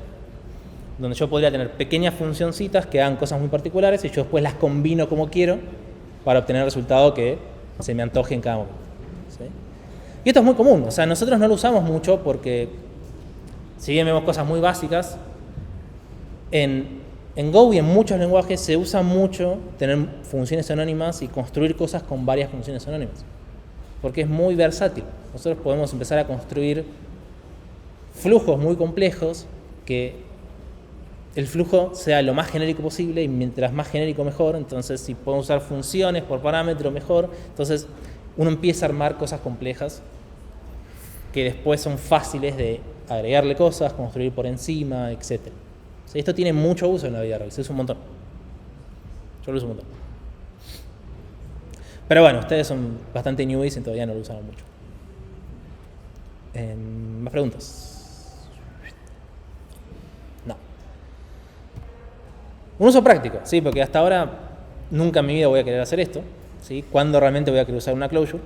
donde yo podría tener pequeñas funcioncitas que hagan cosas muy particulares y yo después las combino como quiero para obtener el resultado que se me antoje en cada momento. ¿Sí? Y esto es muy común. O sea, nosotros no lo usamos mucho porque, si bien vemos cosas muy básicas, en Go y en muchos lenguajes se usa mucho tener funciones anónimas y construir cosas con varias funciones anónimas, porque es muy versátil. Nosotros podemos empezar a construir flujos muy complejos, que el flujo sea lo más genérico posible, y mientras más genérico mejor. Entonces, si podemos usar funciones por parámetro, mejor. Entonces uno empieza a armar cosas complejas que después son fáciles de agregarle cosas, construir por encima, etc. ¿Sí? Esto tiene mucho uso en la vida real, se usa un montón. Yo lo uso un montón. Pero bueno, ustedes son bastante newbies y todavía no lo usan mucho. ¿Más preguntas? No. Un uso práctico, ¿sí? Porque hasta ahora nunca en mi vida voy a querer hacer esto, ¿sí? ¿Cuándo realmente voy a querer usar una closure?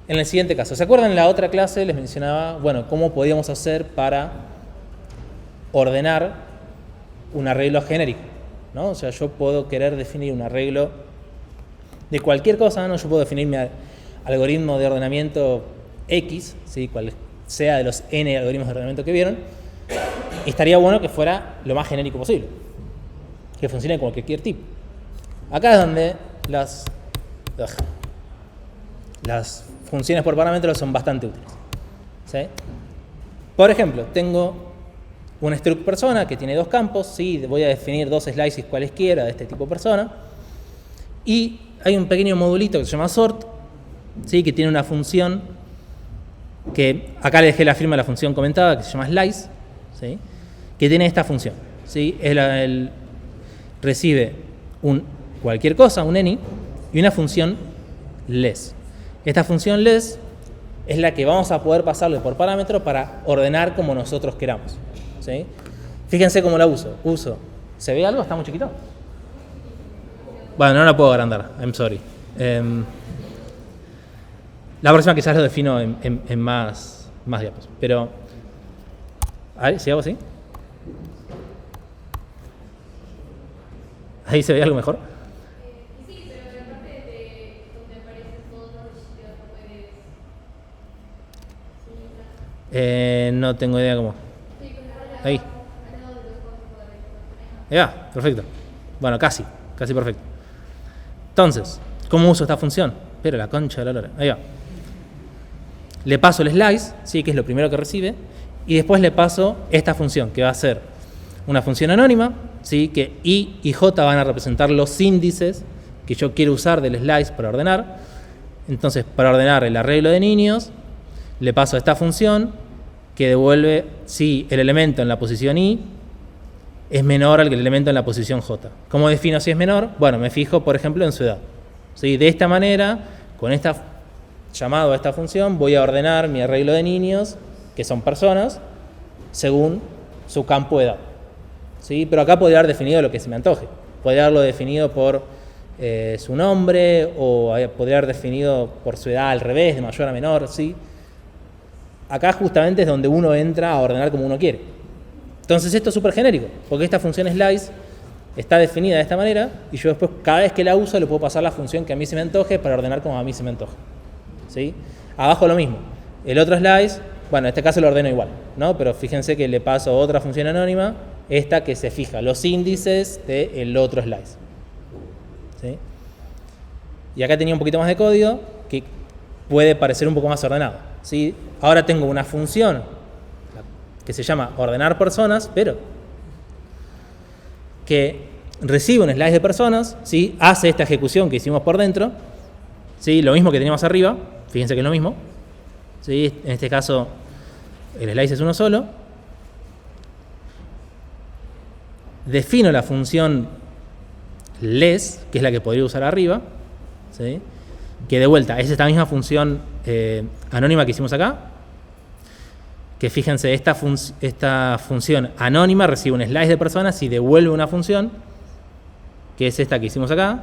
En el siguiente caso, ¿se acuerdan? En la otra clase les mencionaba, bueno, cómo podíamos hacer para ordenar un arreglo genérico, ¿no? O sea, yo puedo querer definir un arreglo de cualquier cosa, ¿no? Yo puedo definir mi algoritmo de ordenamiento X, ¿sí? Cual sea de los N algoritmos de ordenamiento que vieron, y estaría bueno que fuera lo más genérico posible, que funcione con cualquier tipo. Acá es donde las funciones por parámetros son bastante útiles, ¿sí? Por ejemplo, tengo un struct persona que tiene dos campos, ¿sí? Voy a definir dos slices cualesquiera de este tipo persona, y hay un pequeño modulito que se llama sort, ¿sí? Que tiene una función que acá le dejé la firma de la función comentada que se llama slice, ¿sí? Que tiene esta función, ¿sí? Él recibe cualquier cosa, un any, y una función less. Esta función less es la que vamos a poder pasarle por parámetro para ordenar como nosotros queramos, ¿sí? Fíjense cómo la uso. ¿Se ve algo? ¿Está muy chiquito? Bueno, no la puedo agrandar, I'm sorry. La próxima quizás lo defino en más diapos. Pero, a ver, si hago así. ¿Ahí se ve algo mejor? Sí, pero en la parte de donde aparecen todos los registros no puedes... No tengo idea cómo. Ahí. Ya, perfecto. Bueno, casi perfecto. Entonces, ¿cómo uso esta función? Pero la concha de la lora. Ahí va. Le paso el slice, ¿sí? Que es lo primero que recibe, y después le paso esta función, que va a ser una función anónima, ¿sí? Que I y J van a representar los índices que yo quiero usar del slice para ordenar. Entonces, para ordenar el arreglo de niños, le paso esta función que devuelve si el elemento en la posición I es menor al que el elemento en la posición J. ¿Cómo defino si es menor? Bueno, me fijo, por ejemplo, en su edad, ¿sí? De esta manera, con esta llamado a esta función, voy a ordenar mi arreglo de niños, que son personas, según su campo de edad, ¿sí? Pero acá podría haber definido lo que se me antoje. Podría haberlo definido por su nombre, o podría haber definido por su edad al revés, de mayor a menor, ¿sí? Acá justamente es donde uno entra a ordenar como uno quiere. Entonces esto es súper genérico, porque esta función slice está definida de esta manera, y yo después, cada vez que la uso, le puedo pasar la función que a mí se me antoje para ordenar como a mí se me antoje, ¿sí? Abajo lo mismo. El otro slice, bueno, en este caso lo ordeno igual, ¿no? Pero fíjense que le paso otra función anónima, esta que se fija los índices del otro slice, ¿sí? Y acá tenía un poquito más de código que puede parecer un poco más ordenado, ¿sí? Ahora tengo una función que se llama ordenar personas, pero que recibe un slice de personas, ¿sí? Hace esta ejecución que hicimos por dentro, ¿sí? Lo mismo que teníamos arriba, fíjense que es lo mismo, ¿sí? En este caso el slice es uno solo. Defino la función less, que es la que podría usar arriba, ¿sí? Que de vuelta es esta misma función anónima que hicimos acá, que fíjense, esta función anónima recibe un slice de personas y devuelve una función, que es esta que hicimos acá.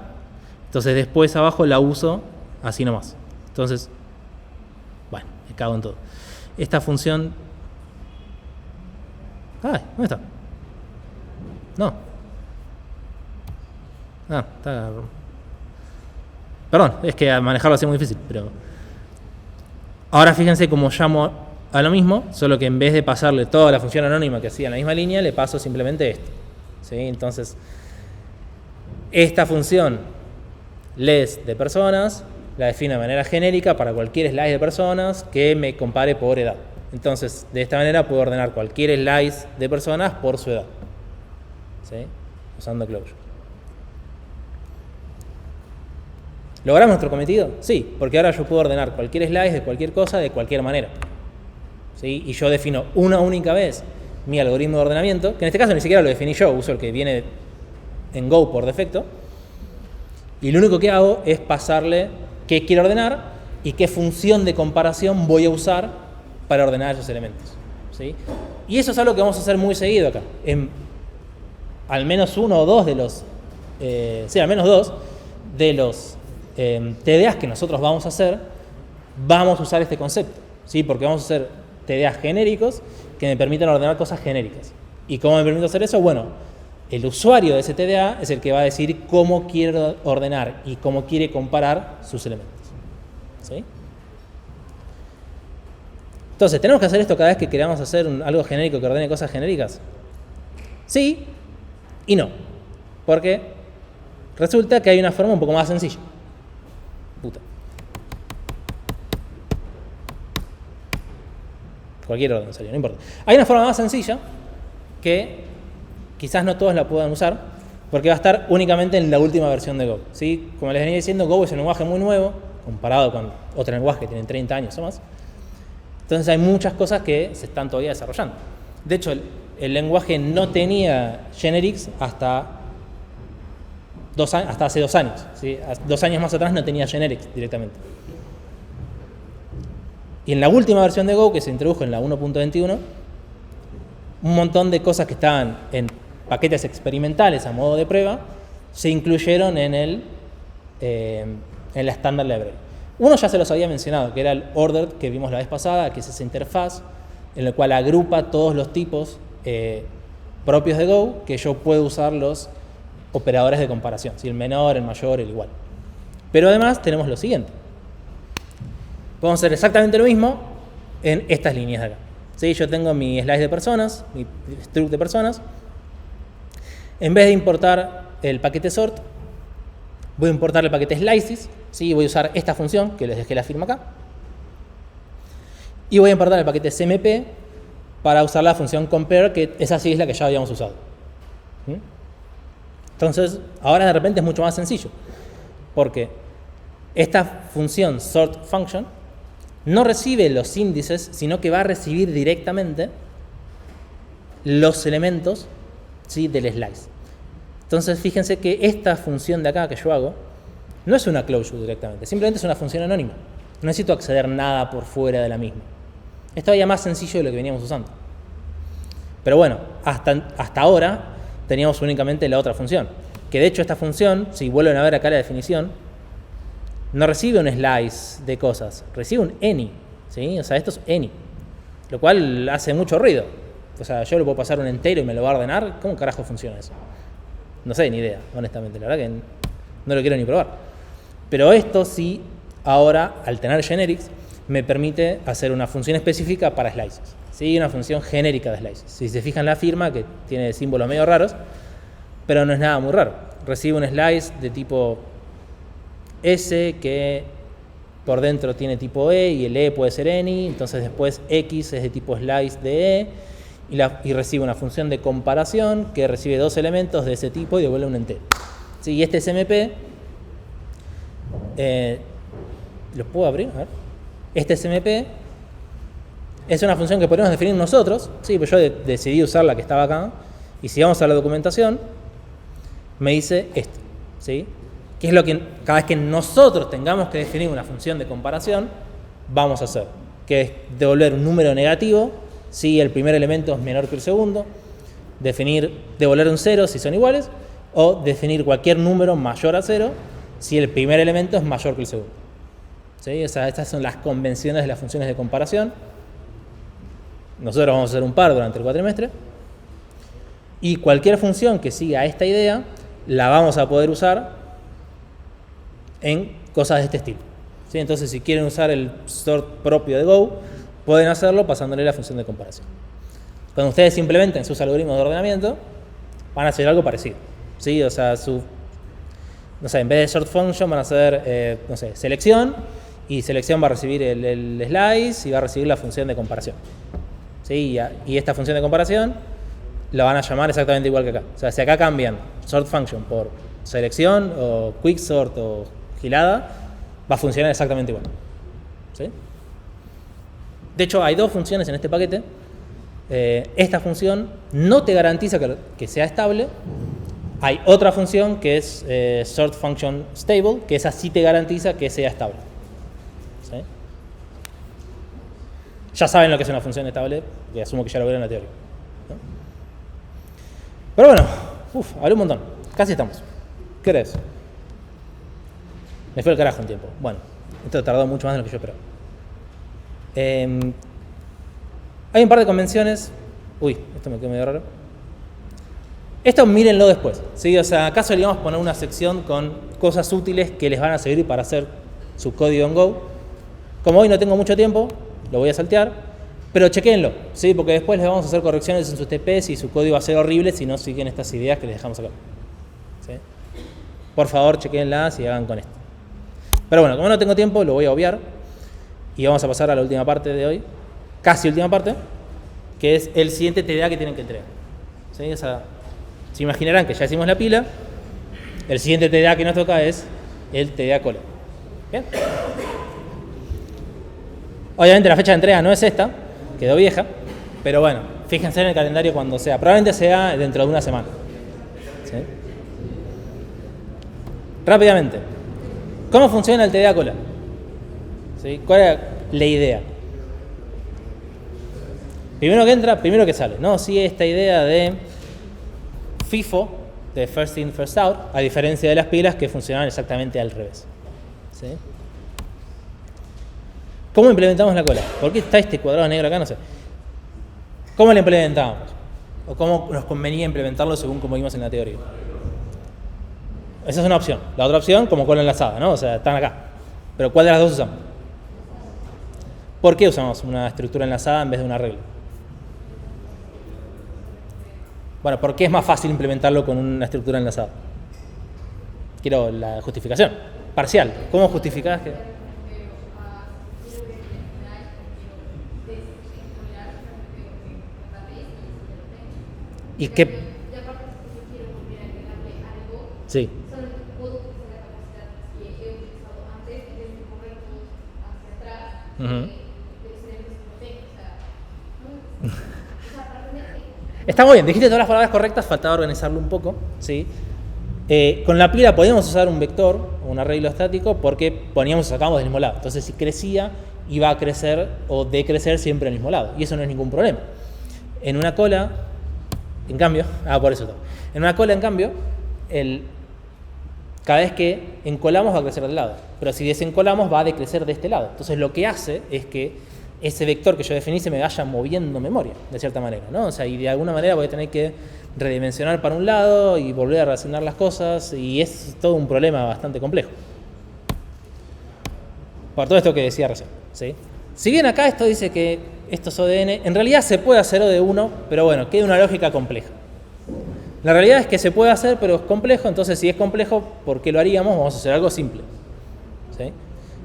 Entonces después abajo la uso así nomás. Entonces, bueno, me cago en todo. Esta función... ¡Ay! ¿Dónde está? No. Ah, está... Perdón, es que manejarlo así es muy difícil, pero... Ahora fíjense cómo llamo a lo mismo, solo que en vez de pasarle toda la función anónima que hacía en la misma línea, le paso simplemente esto, ¿sí? Entonces, esta función less de personas la defino de manera genérica para cualquier slice de personas que me compare por edad. Entonces, de esta manera puedo ordenar cualquier slice de personas por su edad, ¿sí? Usando closure. ¿Logramos nuestro cometido? Sí, porque ahora yo puedo ordenar cualquier slice de cualquier cosa de cualquier manera, ¿sí? Y yo defino una única vez mi algoritmo de ordenamiento, que en este caso ni siquiera lo definí yo, uso el que viene en Go por defecto, y lo único que hago es pasarle qué quiero ordenar y qué función de comparación voy a usar para ordenar esos elementos, ¿sí? Y eso es algo que vamos a hacer muy seguido acá. Al menos uno o dos de los, al menos dos de los TDAs que nosotros vamos a hacer, vamos a usar este concepto, ¿sí? Porque vamos a hacer TDAs genéricos que me permiten ordenar cosas genéricas. ¿Y cómo me permito hacer eso? Bueno, el usuario de ese TDA es el que va a decir cómo quiere ordenar y cómo quiere comparar sus elementos, ¿sí? Entonces, ¿tenemos que hacer esto cada vez que queramos hacer algo genérico que ordene cosas genéricas? Sí y no. Porque resulta que hay una forma un poco más sencilla. Puta. Cualquier orden salió, no importa. Hay una forma más sencilla que quizás no todos la puedan usar porque va a estar únicamente en la última versión de Go, ¿sí? Como les venía diciendo, Go es un lenguaje muy nuevo comparado con otros lenguajes que tienen 30 años o más. Entonces hay muchas cosas que se están todavía desarrollando. De hecho, el lenguaje no tenía generics hasta hace 2 años, ¿sí? 2 años más atrás no tenía generics directamente. Y en la última versión de Go, que se introdujo en la 1.21, un montón de cosas que estaban en paquetes experimentales a modo de prueba se incluyeron en la Standard Library. Uno ya se los había mencionado, que era el ordered que vimos la vez pasada, que es esa interfaz en la cual agrupa todos los tipos propios de Go, que yo puedo usar los operadores de comparación, ¿sí? El menor, el mayor, el igual. Pero además tenemos lo siguiente. Podemos hacer exactamente lo mismo en estas líneas de acá, ¿sí? Yo tengo mi slice de personas, mi struct de personas. En vez de importar el paquete sort, voy a importar el paquete slices, ¿sí? Voy a usar esta función, que les dejé la firma acá. Y voy a importar el paquete smp para usar la función compare, que esa sí es la que ya habíamos usado. ¿Sí? Entonces, ahora de repente es mucho más sencillo, porque esta función sort function no recibe los índices, sino que va a recibir directamente los elementos, ¿sí? Del slice. Entonces, fíjense que esta función de acá que yo hago no es una closure directamente, simplemente es una función anónima. No necesito acceder nada por fuera de la misma. Es todavía más sencillo de lo que veníamos usando. Pero bueno, hasta ahora teníamos únicamente la otra función. Que de hecho esta función, si vuelven a ver acá la definición, no recibe un slice de cosas, recibe un any, ¿sí? O sea, esto es any, lo cual hace mucho ruido. O sea, yo le puedo pasar un entero y me lo va a ordenar. ¿Cómo carajo funciona eso? No sé, ni idea, honestamente. La verdad que no lo quiero ni probar. Pero esto sí, ahora, al tener generics, me permite hacer una función específica para slices, ¿sí? Una función genérica de slices. Si se fijan la firma, que tiene símbolos medio raros, pero no es nada muy raro. Recibe un slice de tipo S que por dentro tiene tipo E y el E puede ser any, entonces después X es de tipo slice de E y recibe una función de comparación que recibe 2 elementos de ese tipo y devuelve un entero. ¿Sí? Y este SMP, ¿lo puedo abrir? A ver. Este SMP es una función que podemos definir nosotros, ¿sí? Pues yo decidí usar la que estaba acá, y si vamos a la documentación, me dice esto, ¿sí? Que es lo que cada vez que nosotros tengamos que definir una función de comparación, vamos a hacer, que es devolver un número negativo si el primer elemento es menor que el segundo, devolver un 0 si son iguales, o definir cualquier número mayor a 0 si el primer elemento es mayor que el segundo. ¿Sí? O sea, estas son las convenciones de las funciones de comparación. Nosotros vamos a hacer un par durante el cuatrimestre. Y cualquier función que siga esta idea, la vamos a poder usar en cosas de este estilo. ¿Sí? Entonces, si quieren usar el sort propio de Go, pueden hacerlo pasándole la función de comparación. Cuando ustedes implementen sus algoritmos de ordenamiento, van a hacer algo parecido. ¿Sí? O sea, no sé, en vez de sort function van a hacer, no sé, selección, y selección va a recibir el slice y va a recibir la función de comparación. ¿Sí? Y esta función de comparación la van a llamar exactamente igual que acá. O sea, si acá cambian sort function por selección o quicksort o gilada, va a funcionar exactamente igual. ¿Sí? De hecho, hay dos funciones en este paquete. Esta función no te garantiza que sea estable. Hay otra función que es sort function stable, que esa sí te garantiza que sea estable. ¿Sí? Ya saben lo que es una función estable, que asumo que ya lo vieron en la teoría, ¿no? Pero bueno, hablé un montón. Casi estamos. ¿Qué hora es? Me fue el carajo un tiempo. Bueno, esto tardó mucho más de lo que yo esperaba. Hay un par de convenciones. Uy, esto me quedó medio raro. Esto mírenlo después, ¿sí? O sea, acá solíamos poner una sección con cosas útiles que les van a servir para hacer su código en Go. Como hoy no tengo mucho tiempo, lo voy a saltear, pero chequéenlo, ¿sí? Porque después les vamos a hacer correcciones en sus TPs y su código va a ser horrible si no siguen estas ideas que les dejamos acá, ¿sí? Por favor, chequéenlas y hagan con esto. Pero bueno, como no tengo tiempo, lo voy a obviar y vamos a pasar a la última parte de hoy, casi última parte, que es el siguiente TDA que tienen que entregar, ¿sí? O sea, se imaginarán que ya hicimos la pila, el siguiente TDA que nos toca es el TDA cola. ¿Bien? Obviamente la fecha de entrega no es esta, quedó vieja, pero bueno, fíjense en el calendario cuando sea. Probablemente sea dentro de una semana. ¿Sí? Rápidamente, ¿cómo funciona el TDA cola? ¿Sí? ¿Cuál es la idea? Primero que entra, primero que sale, ¿no? Sigue esta idea de FIFO, de first in, first out, a diferencia de las pilas que funcionaban exactamente al revés. ¿Sí? ¿Cómo implementamos la cola? ¿Por qué está este cuadrado negro acá? No sé. ¿Cómo la implementamos? ¿O cómo nos convenía implementarlo según como vimos en la teoría? Esa es una opción. La otra opción, como cola enlazada, ¿no? O sea, están acá. Pero ¿cuál de las dos usamos? ¿Por qué usamos una estructura enlazada en vez de una regla? Bueno, ¿por qué es más fácil implementarlo con una estructura enlazada? Quiero la justificación. Parcial. ¿Cómo justificás que...? ¿Y qué? Sí. Está muy bien, dijiste todas las palabras correctas, faltaba organizarlo un poco, ¿sí? Con la pila podíamos usar un vector o un arreglo estático porque poníamos y sacábamos del mismo lado. Entonces, si crecía, iba a crecer o decrecer siempre al mismo lado. Y eso no es ningún problema. En una cola, en cambio, por eso todo. En una cola, en cambio, cada vez que encolamos va a crecer del lado. Pero si desencolamos va a decrecer de este lado. Entonces, lo que hace es que ese vector que yo definí se me vaya moviendo memoria, de cierta manera, ¿no? O sea, y de alguna manera voy a tener que redimensionar para un lado y volver a relacionar las cosas, y es todo un problema bastante complejo. Por todo esto que decía recién, ¿sí? Si bien acá esto dice que esto es ODN, en realidad se puede hacer OD1, pero bueno, queda una lógica compleja. La realidad es que se puede hacer, pero es complejo, entonces si es complejo, ¿por qué lo haríamos? Vamos a hacer algo simple, ¿sí?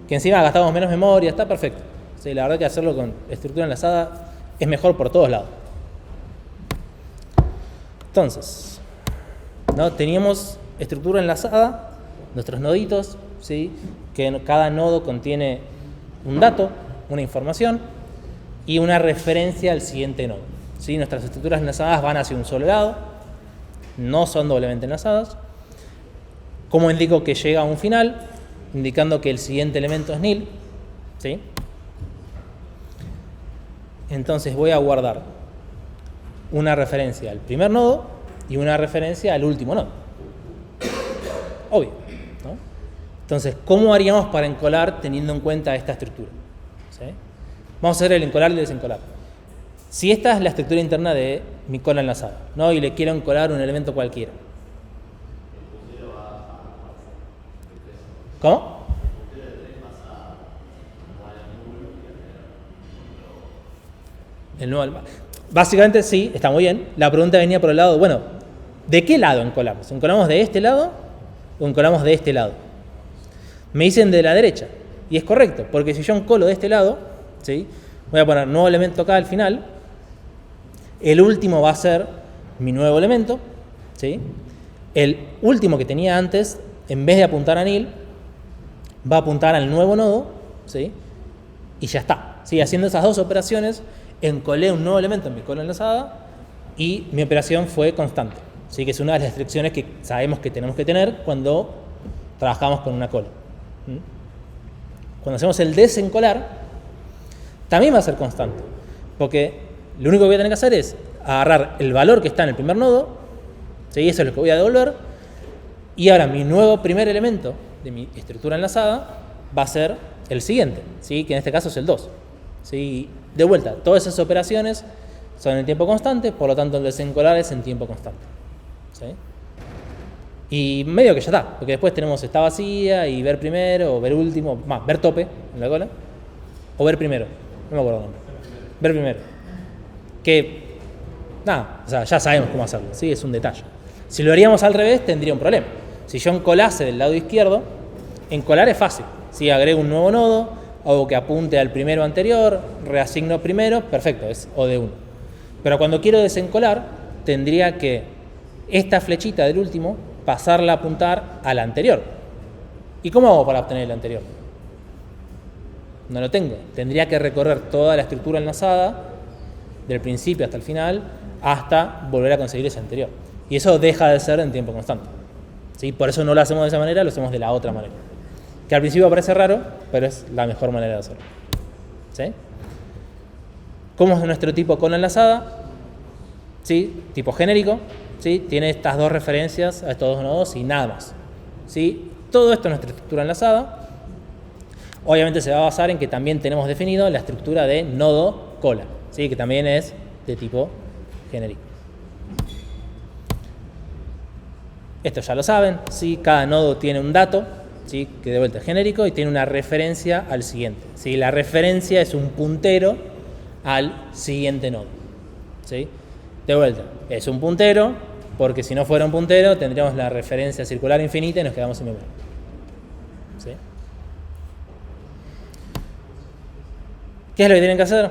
Que encima gastamos menos memoria, está perfecto. Sí, la verdad que hacerlo con estructura enlazada es mejor por todos lados. Entonces, ¿no? Teníamos estructura enlazada, nuestros noditos, ¿sí? Que cada nodo contiene un dato, una información y una referencia al siguiente nodo, ¿sí? Nuestras estructuras enlazadas van hacia un solo lado, no son doblemente enlazadas. ¿Cómo indico que llega a un final? Indicando que el siguiente elemento es nil, ¿sí? Entonces voy a guardar una referencia al primer nodo y una referencia al último nodo. Obvio, ¿no? Entonces, ¿cómo haríamos para encolar teniendo en cuenta esta estructura? ¿Sí? Vamos a hacer el encolar y el desencolar. Si esta es la estructura interna de mi cola enlazada, ¿no? Y le quiero encolar un elemento cualquiera. ¿Cómo? El nuevo, básicamente sí, está muy bien. La pregunta venía por el lado, bueno, ¿de qué lado encolamos? ¿Encolamos de este lado o encolamos de este lado? Me dicen de la derecha, y es correcto, porque si yo encolo de este lado, ¿sí? Voy a poner nuevo elemento acá al final, el último va a ser mi nuevo elemento, ¿sí? El último que tenía antes, en vez de apuntar a nil, va a apuntar al nuevo nodo, ¿sí? Y ya está. ¿sí? Haciendo esas dos operaciones, encolé un nuevo elemento en mi cola enlazada y mi operación fue constante. ¿Sí? Que es una de las restricciones que sabemos que tenemos que tener cuando trabajamos con una cola. Cuando hacemos el desencolar, también va a ser constante, porque lo único que voy a tener que hacer es agarrar el valor que está en el primer nodo, ¿sí? Eso es lo que voy a devolver, y ahora mi nuevo primer elemento de mi estructura enlazada va a ser el siguiente, ¿sí? Que en este caso es el 2. ¿Sí? De vuelta, todas esas operaciones son en tiempo constante, por lo tanto el desencolar es en tiempo constante. ¿Sí? Y medio que ya está, porque después tenemos esta vacía y ver primero, o ver último, más, ver tope en la cola, o ver primero, no me acuerdo el nombre. Ver primero. Que, nada, o sea, ya sabemos cómo hacerlo, ¿sí? Es un detalle. Si lo haríamos al revés, tendría un problema. Si yo encolase del lado izquierdo, encolar es fácil. Si agrego un nuevo nodo, hago que apunte al primero anterior, reasigno primero, perfecto, es O de 1. Pero cuando quiero desencolar, tendría que esta flechita del último pasarla a apuntar al anterior. ¿Y cómo hago para obtener el anterior? No lo tengo. Tendría que recorrer toda la estructura enlazada, del principio hasta el final, hasta volver a conseguir ese anterior. Y eso deja de ser en tiempo constante. ¿Sí? Por eso no lo hacemos de esa manera, lo hacemos de la otra manera. Que al principio parece raro, pero es la mejor manera de hacerlo. ¿Sí? ¿Cómo es nuestro tipo cola enlazada? ¿Sí? Tipo genérico. ¿Sí? Tiene estas dos referencias a estos dos nodos y nada más. ¿Sí? Todo esto es nuestra estructura enlazada. Obviamente se va a basar en que también tenemos definido la estructura de nodo cola, ¿sí? Que también es de tipo genérico. Esto ya lo saben, ¿sí? Cada nodo tiene un dato, ¿sí? Que de vuelta es genérico y tiene una referencia al siguiente, ¿sí? La referencia es un puntero al siguiente nodo, ¿sí? De vuelta, es un puntero porque si no fuera un puntero tendríamos la referencia circular infinita y nos quedamos sin memoria. ¿Sí? ¿Qué es lo que tienen que hacer?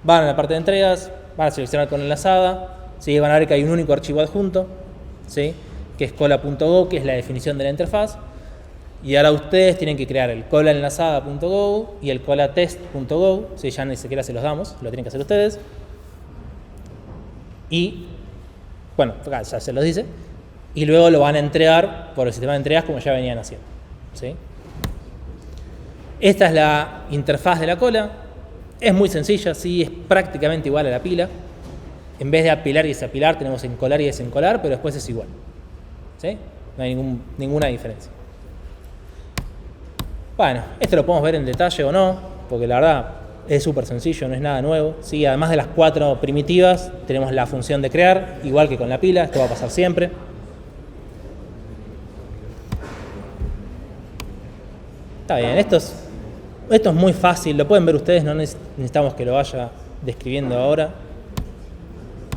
Van a la parte de entregas, van a seleccionar con enlazada, ¿sí? Van a ver que hay un único archivo adjunto, ¿sí? Que es cola.go, que es la definición de la interfaz. Y ahora ustedes tienen que crear el colaenlazada.go y el colatest.go, ¿sí? Ya ni siquiera se los damos, lo tienen que hacer ustedes. Y, bueno, acá ya se los dice. Y luego lo van a entregar por el sistema de entregas como ya venían haciendo, ¿sí? Esta es la interfaz de la cola. Es muy sencilla, sí, es prácticamente igual a la pila. En vez de apilar y desapilar, tenemos encolar y desencolar, pero después es igual. ¿Sí? No hay ninguna diferencia. Bueno, esto lo podemos ver en detalle o no, porque la verdad es súper sencillo, no es nada nuevo. ¿Sí? Además de las 4 primitivas, tenemos la función de crear, igual que con la pila, esto va a pasar siempre. Está bien, esto es muy fácil, lo pueden ver ustedes, no necesitamos que lo vaya describiendo ahora.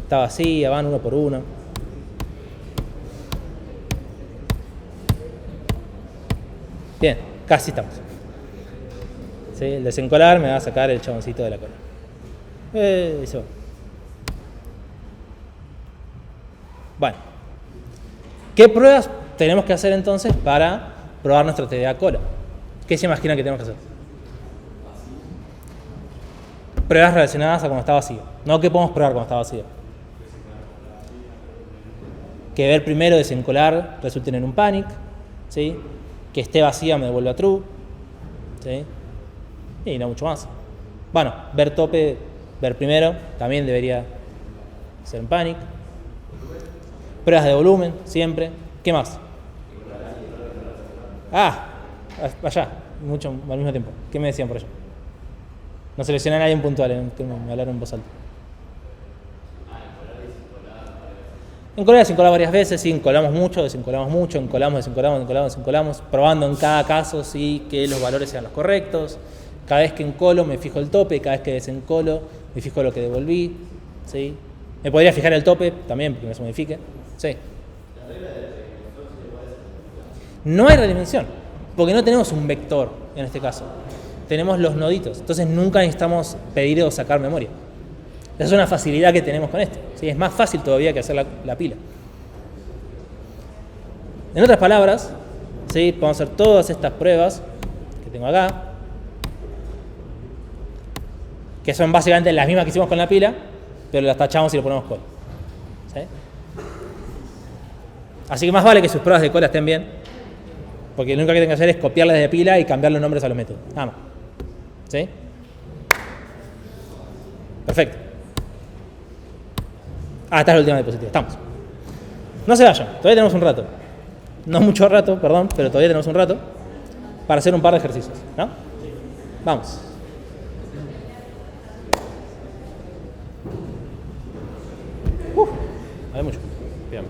Está vacía, van uno por uno. Bien, casi estamos. ¿Sí? El desencolar me va a sacar el chaboncito de la cola. Eso. Bueno, ¿qué pruebas tenemos que hacer entonces para probar nuestra TDA cola? ¿Qué se imaginan que tenemos que hacer? Pruebas relacionadas a cuando está vacío. No que podemos probar cuando está vacío. Que ver primero desencolar resulten en un panic, ¿sí? Que esté vacía me devuelva true, ¿sí? Y no mucho más. Bueno, ver tope, ver primero, también debería ser un panic. Pruebas de volumen, siempre. ¿Qué más? Allá, mucho al mismo tiempo. ¿Qué me decían por allá? No seleccioné a nadie en puntual, que me hablaron en voz alta. Encolar, desencolar varias veces, sí, encolamos mucho, encolamos, desencolamos, probando en cada caso, sí, que los valores sean los correctos. Cada vez que encolo me fijo el tope, cada vez que desencolo me fijo lo que devolví, ¿sí? Me podría fijar el tope también, porque no se modifique, ¿sí? No hay redimensión, porque no tenemos un vector en este caso. Tenemos los noditos, entonces nunca necesitamos pedir o sacar memoria. Esa es una facilidad que tenemos con esto, ¿sí? Es más fácil todavía que hacer la pila. En otras palabras, ¿sí? Podemos hacer todas estas pruebas que tengo acá. que son básicamente las mismas que hicimos con la pila, pero las tachamos y le ponemos cola. ¿Sí? Así que más vale que sus pruebas de cola estén bien, porque lo único que tienen que hacer es copiarlas de pila y cambiar los nombres a los métodos. Nada más. ¿Sí? Perfecto. Esta es la última diapositiva. Estamos. No se vayan, todavía tenemos un rato. No mucho rato, perdón, pero todavía tenemos un rato para hacer un par de ejercicios, ¿no? Vamos. Hay mucho. Bien.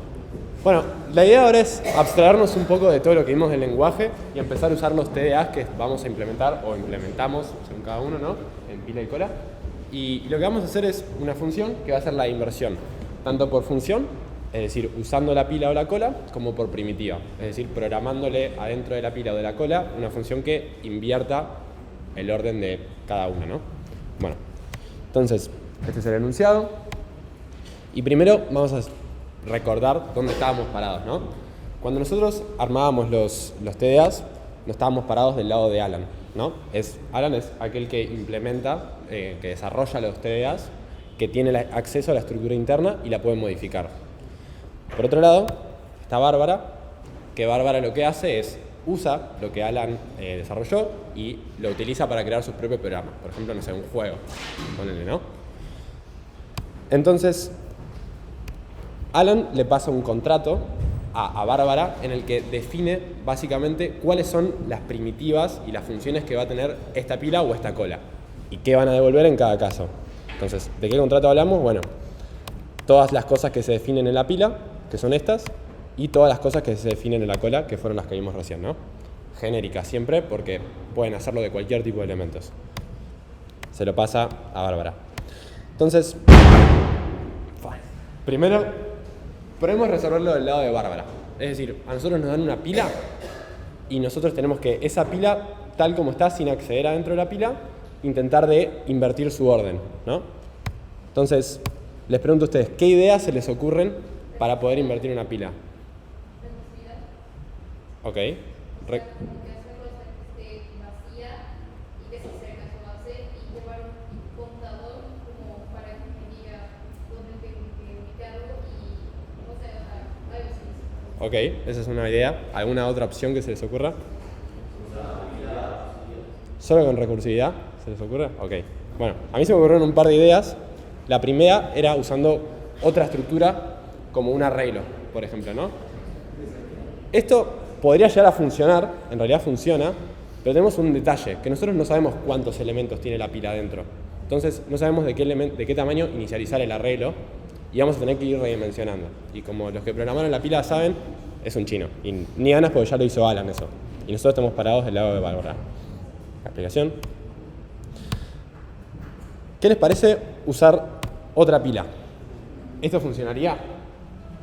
Bueno, la idea ahora es abstraernos un poco de todo lo que vimos del lenguaje y empezar a usar los TDAs que vamos a implementar o implementamos, según cada uno, ¿no? En pila y cola. Y lo que vamos a hacer es una función que va a ser la inversión, tanto por función, es decir, usando la pila o la cola, como por primitiva, es decir, programándole adentro de la pila o de la cola una función que invierta el orden de cada una, ¿no? Bueno, entonces, este es el enunciado. Y primero vamos a recordar dónde estábamos parados, ¿no? Cuando nosotros armábamos los TDAs, no estábamos parados del lado de Alan, ¿no? Alan es aquel que implementa, que desarrolla los TDAs, que tiene acceso a la estructura interna y la puede modificar. Por otro lado, está Bárbara, que Bárbara lo que hace es usa lo que Alan desarrolló y lo utiliza para crear sus propios programas. Por ejemplo, no sé, un juego, ponele, ¿no? Entonces, Alan le pasa un contrato a Bárbara en el que define básicamente cuáles son las primitivas y las funciones que va a tener esta pila o esta cola y qué van a devolver en cada caso. Entonces, ¿de qué contrato hablamos? Bueno, todas las cosas que se definen en la pila, que son estas, y todas las cosas que se definen en la cola, que fueron las que vimos recién, ¿no? Genéricas siempre, porque pueden hacerlo de cualquier tipo de elementos. Se lo pasa a Bárbara. Entonces, primero, podemos resolverlo del lado de Bárbara. Es decir, a nosotros nos dan una pila y nosotros tenemos que esa pila, tal como está, sin acceder adentro de la pila, intentar de invertir su orden, ¿no? Entonces, les pregunto a ustedes, ¿qué ideas se les ocurren para poder invertir una pila? Ok. Ok, esa es una idea. ¿Alguna otra opción que se les ocurra? ¿Solo con recursividad se les ocurre? Ok. Bueno, a mí se me ocurrieron un par de ideas. La primera era usando otra estructura como un arreglo, por ejemplo, ¿no? Esto podría llegar a funcionar, en realidad funciona, pero tenemos un detalle, que nosotros no sabemos cuántos elementos tiene la pila adentro. Entonces, no sabemos de qué tamaño inicializar el arreglo y vamos a tener que ir redimensionando. Y como los que programaron la pila saben, es un chino. Y ni ganas porque ya lo hizo Alan eso. Y nosotros estamos parados del lado de Bárbara. La explicación. ¿Qué les parece usar otra pila? ¿Esto funcionaría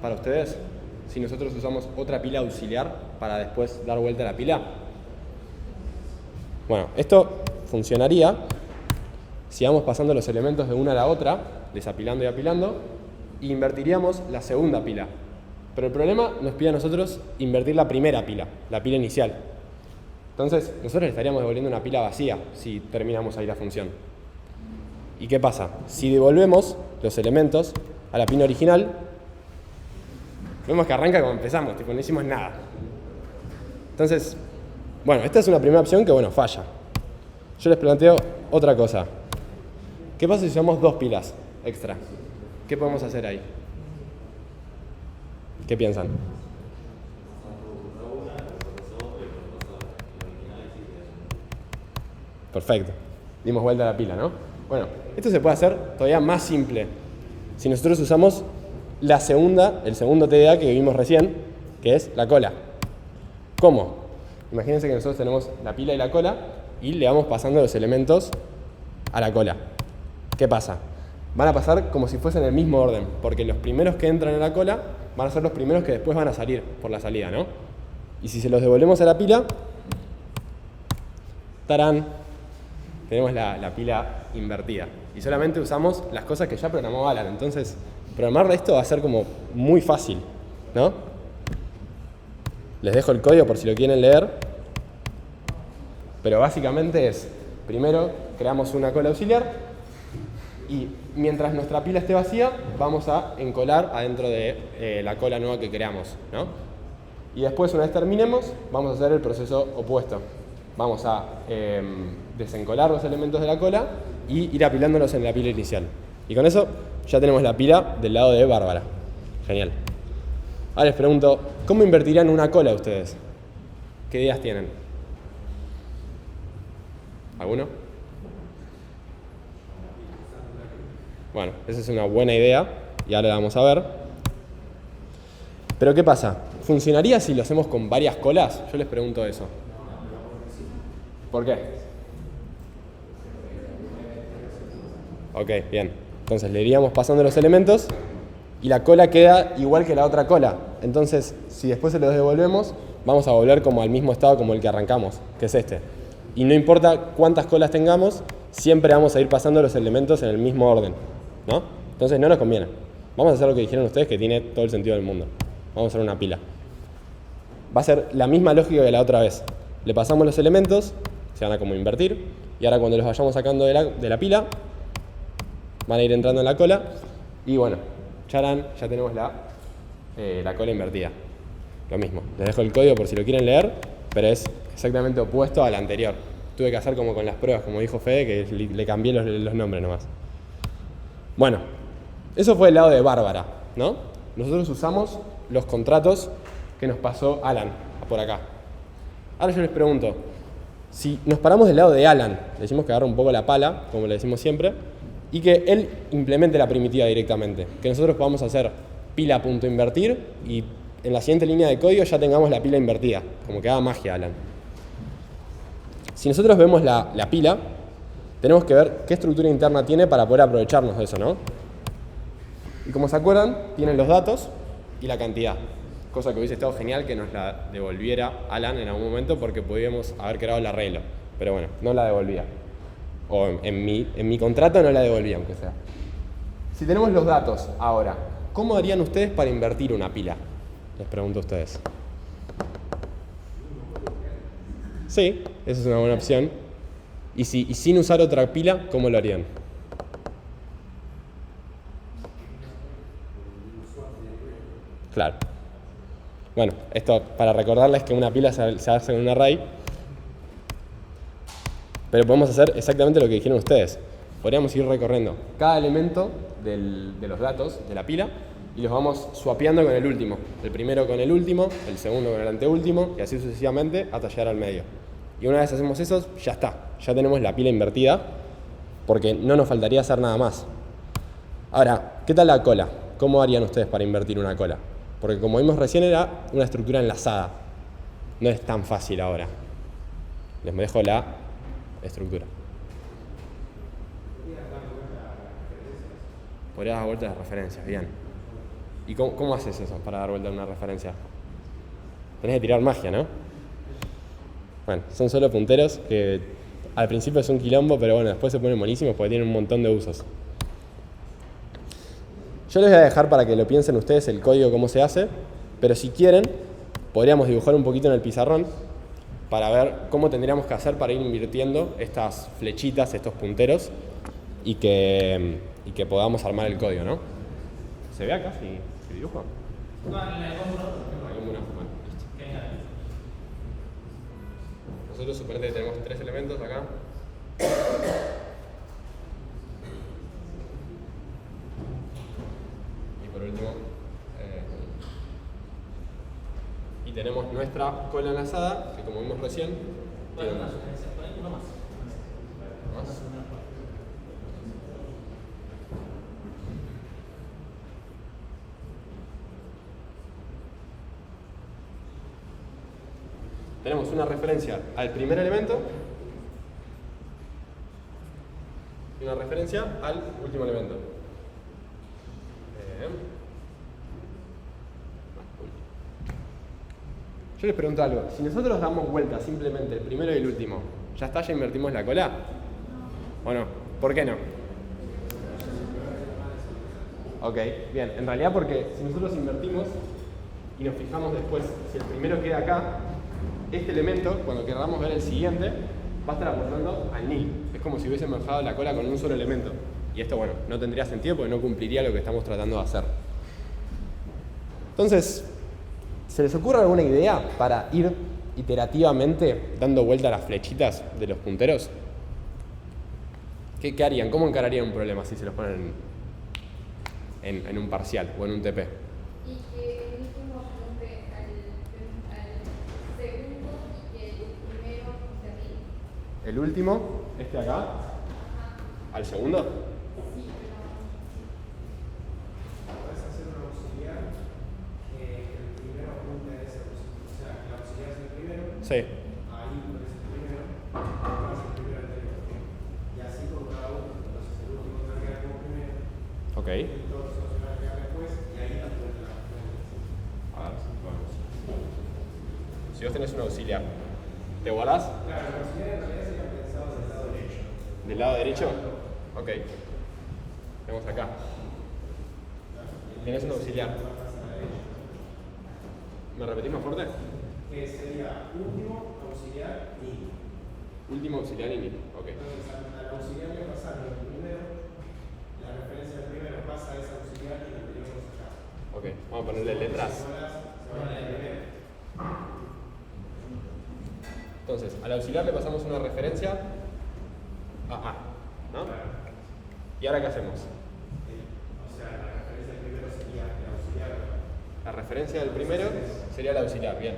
para ustedes si nosotros usamos otra pila auxiliar para después dar vuelta a la pila? Bueno, esto funcionaría si vamos pasando los elementos de una a la otra, desapilando y apilando, e invertiríamos la segunda pila. Pero el problema nos pide a nosotros invertir la primera pila, la pila inicial. Entonces, nosotros le estaríamos devolviendo una pila vacía si terminamos ahí la función. ¿Y qué pasa? Si devolvemos los elementos a la pila original, vemos que arranca como empezamos, tipo, no hicimos nada. Entonces, bueno, esta es una primera opción que, bueno, falla. Yo les planteo otra cosa. ¿Qué pasa si usamos dos pilas extra? ¿Qué podemos hacer ahí? ¿Qué piensan? Perfecto. Dimos vuelta a la pila, ¿no? Bueno, esto se puede hacer todavía más simple. Si nosotros usamos el segundo TDA que vimos recién, que es la cola. ¿Cómo? Imagínense que nosotros tenemos la pila y la cola y le vamos pasando los elementos a la cola. ¿Qué pasa? Van a pasar como si fuesen en el mismo orden, porque los primeros que entran en la cola van a ser los primeros que después van a salir por la salida, ¿no? Y si se los devolvemos a la pila, ¡tarán! Tenemos la pila invertida. Y solamente usamos las cosas que ya programó Alan. Entonces, programar esto va a ser como muy fácil, ¿no? Les dejo el código por si lo quieren leer. Pero básicamente es, primero creamos una cola auxiliar, Y mientras nuestra pila esté vacía, vamos a encolar adentro de la cola nueva que creamos, ¿no? Y después, una vez terminemos, vamos a hacer el proceso opuesto. Vamos a desencolar los elementos de la cola y ir apilándolos en la pila inicial. Y con eso ya tenemos la pila del lado de Bárbara. Genial. Ahora les pregunto, ¿cómo invertirían una cola ustedes? ¿Qué ideas tienen? ¿Alguno? Bueno, esa es una buena idea y ahora la vamos a ver. Pero ¿qué pasa? ¿Funcionaría si lo hacemos con varias colas? Yo les pregunto eso. ¿Por qué? Ok, bien. Entonces le iríamos pasando los elementos y la cola queda igual que la otra cola. Entonces, si después se los devolvemos, vamos a volver como al mismo estado como el que arrancamos, que es este. Y no importa cuántas colas tengamos, siempre vamos a ir pasando los elementos en el mismo orden, ¿no? Entonces no nos conviene. Vamos a hacer lo que dijeron ustedes, que tiene todo el sentido del mundo. Vamos a hacer una pila. Va a ser la misma lógica que la otra vez. Le pasamos los elementos, se van a como invertir, y ahora cuando los vayamos sacando de la pila, van a ir entrando en la cola, y bueno, charán, ya tenemos la cola invertida. Lo mismo, les dejo el código por si lo quieren leer, pero es exactamente opuesto al anterior. Tuve que hacer como con las pruebas, como dijo Fede, que le cambié los nombres nomás. Bueno, eso fue el lado de Bárbara, ¿no? Nosotros usamos los contratos que nos pasó Alan, por acá. Ahora yo les pregunto, si nos paramos del lado de Alan, le decimos que agarre un poco la pala, como le decimos siempre, y que él implemente la primitiva directamente, que nosotros podamos hacer pila.invertir y en la siguiente línea de código ya tengamos la pila invertida, como que haga magia Alan. Si nosotros vemos la pila, tenemos que ver qué estructura interna tiene para poder aprovecharnos de eso, ¿no? Y como se acuerdan, tienen los datos y la cantidad. Cosa que hubiese estado genial que nos la devolviera Alan en algún momento porque podíamos haber creado el arreglo. Pero bueno, no la devolvía. O en mi contrato no la devolvía, aunque sea. Si tenemos los datos ahora, ¿cómo harían ustedes para invertir una pila? Les pregunto a ustedes. Sí, esa es una buena opción. Y sin usar otra pila, ¿cómo lo harían? Claro. Bueno, esto para recordarles que una pila se hace en un array, pero podemos hacer exactamente lo que dijeron ustedes. Podríamos ir recorriendo cada elemento de los datos de la pila y los vamos swapeando con el último. El primero con el último, el segundo con el anteúltimo y así sucesivamente hasta llegar al medio. Y una vez hacemos eso, ya está. Ya tenemos la pila invertida porque no nos faltaría hacer nada más. Ahora, ¿qué tal la cola? ¿Cómo harían ustedes para invertir una cola? Porque como vimos recién era una estructura enlazada. No es tan fácil ahora. Les dejo la estructura. Podría dar vuelta a las referencias, bien. ¿Y cómo haces eso para dar vuelta a una referencia? Tenés que tirar magia, ¿no? Bueno, son solo punteros que al principio es un quilombo, pero bueno, después se ponen buenísimos porque tienen un montón de usos. Yo les voy a dejar para que lo piensen ustedes el código cómo se hace, pero si quieren, podríamos dibujar un poquito en el pizarrón para ver cómo tendríamos que hacer para ir invirtiendo estas flechitas, estos punteros, y que podamos armar el código, ¿no? ¿Se ve acá si dibujo? No, en la combo no. Bueno, listo. Nosotros suponete que tenemos 3 elementos acá. Y por último, y tenemos nuestra cola enlazada, que como vimos recién, tiene Una sugerencia, poné uno más. ¿Más? Tenemos una referencia al primer elemento y una referencia al último elemento. Yo les pregunto algo. Si nosotros damos vuelta simplemente el primero y el último, ¿ya está? ¿Ya invertimos la cola? ¿O no? ¿Por qué no? Ok, bien. En realidad porque si nosotros invertimos y nos fijamos después, si el primero queda acá, este elemento, cuando queramos ver el siguiente, va a estar apuntando al nil. Es como si hubiésemos dejado la cola con un solo elemento. Y esto, bueno, no tendría sentido porque no cumpliría lo que estamos tratando de hacer. Entonces, ¿se les ocurre alguna idea para ir iterativamente dando vuelta a las flechitas de los punteros? ¿Qué harían? ¿Cómo encararían un problema si se los ponen en un parcial o en un TP? Y que el último apunte al segundo y que el primero apunte a mí. El último, este acá, al segundo. Sí, pero Puedes hacer una auxiliar que el primero apunte a ese auxiliar. O sea, que la auxiliar es el primero, Sí. ahí pones el primero, pones el primero anterior. Y así con cada uno. Entonces el último te va a quedar como primero, Ok. y todos los otros van a quedar después, y ahí la vuelta la A ver, vamos. Si vos tenés un auxiliar, ¿te guardás? Claro, la auxiliar en realidad sería pensado del lado derecho. ¿Del lado derecho? Ok. Tenemos acá. Tenés un auxiliar. ¿Me repetís más fuerte? Que sería último auxiliar y. Último auxiliar y mil. Ok. Entonces al auxiliar le pasaron el primero, la referencia del primero pasa a ese auxiliar y el anterior no se llama. Ok. Vamos a ponerle letras. Se van a la primera. Entonces, al auxiliar le pasamos una referencia a A, ¿no? ¿Y ahora qué hacemos? O sea, la referencia del primero sería el auxiliar. La referencia del primero sería el auxiliar, bien.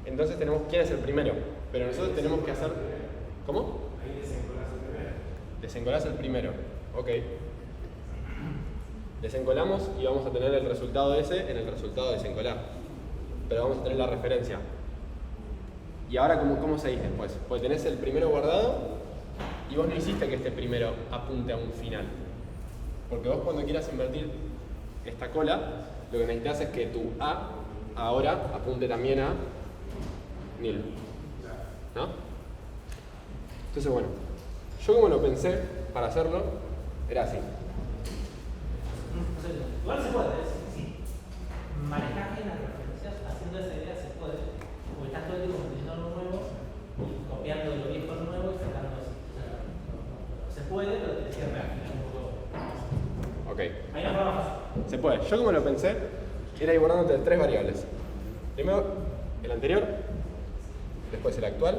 Entonces tenemos quién es el primero, pero nosotros tenemos que hacer... ¿Cómo? Ahí desencolás el primero. Desencolás el primero, ok. Desencolamos y vamos a tener el resultado ese en el resultado de desencolar. Pero vamos a tener la referencia. ¿Y ahora cómo seguís después? Pues tenés el primero guardado y vos no hiciste que este primero apunte a un final. Porque vos cuando quieras invertir esta cola, lo que necesitas es que tu A ahora apunte también a nil. ¿No? Entonces, bueno, yo como lo pensé para hacerlo, era así. Igual se puede, sí. Manejar bien las referencias, haciendo esa idea se puede. Porque estás todo el tiempo metiendo lo nuevo y copiando lo viejo a lo nuevo y sacando así. O sea, se puede, pero tienes que reafinar un poco. Ok. Ahí nos vamos a hacer. Se puede. Yo como lo pensé, era ir guardándote tres variables. Primero el anterior, después el actual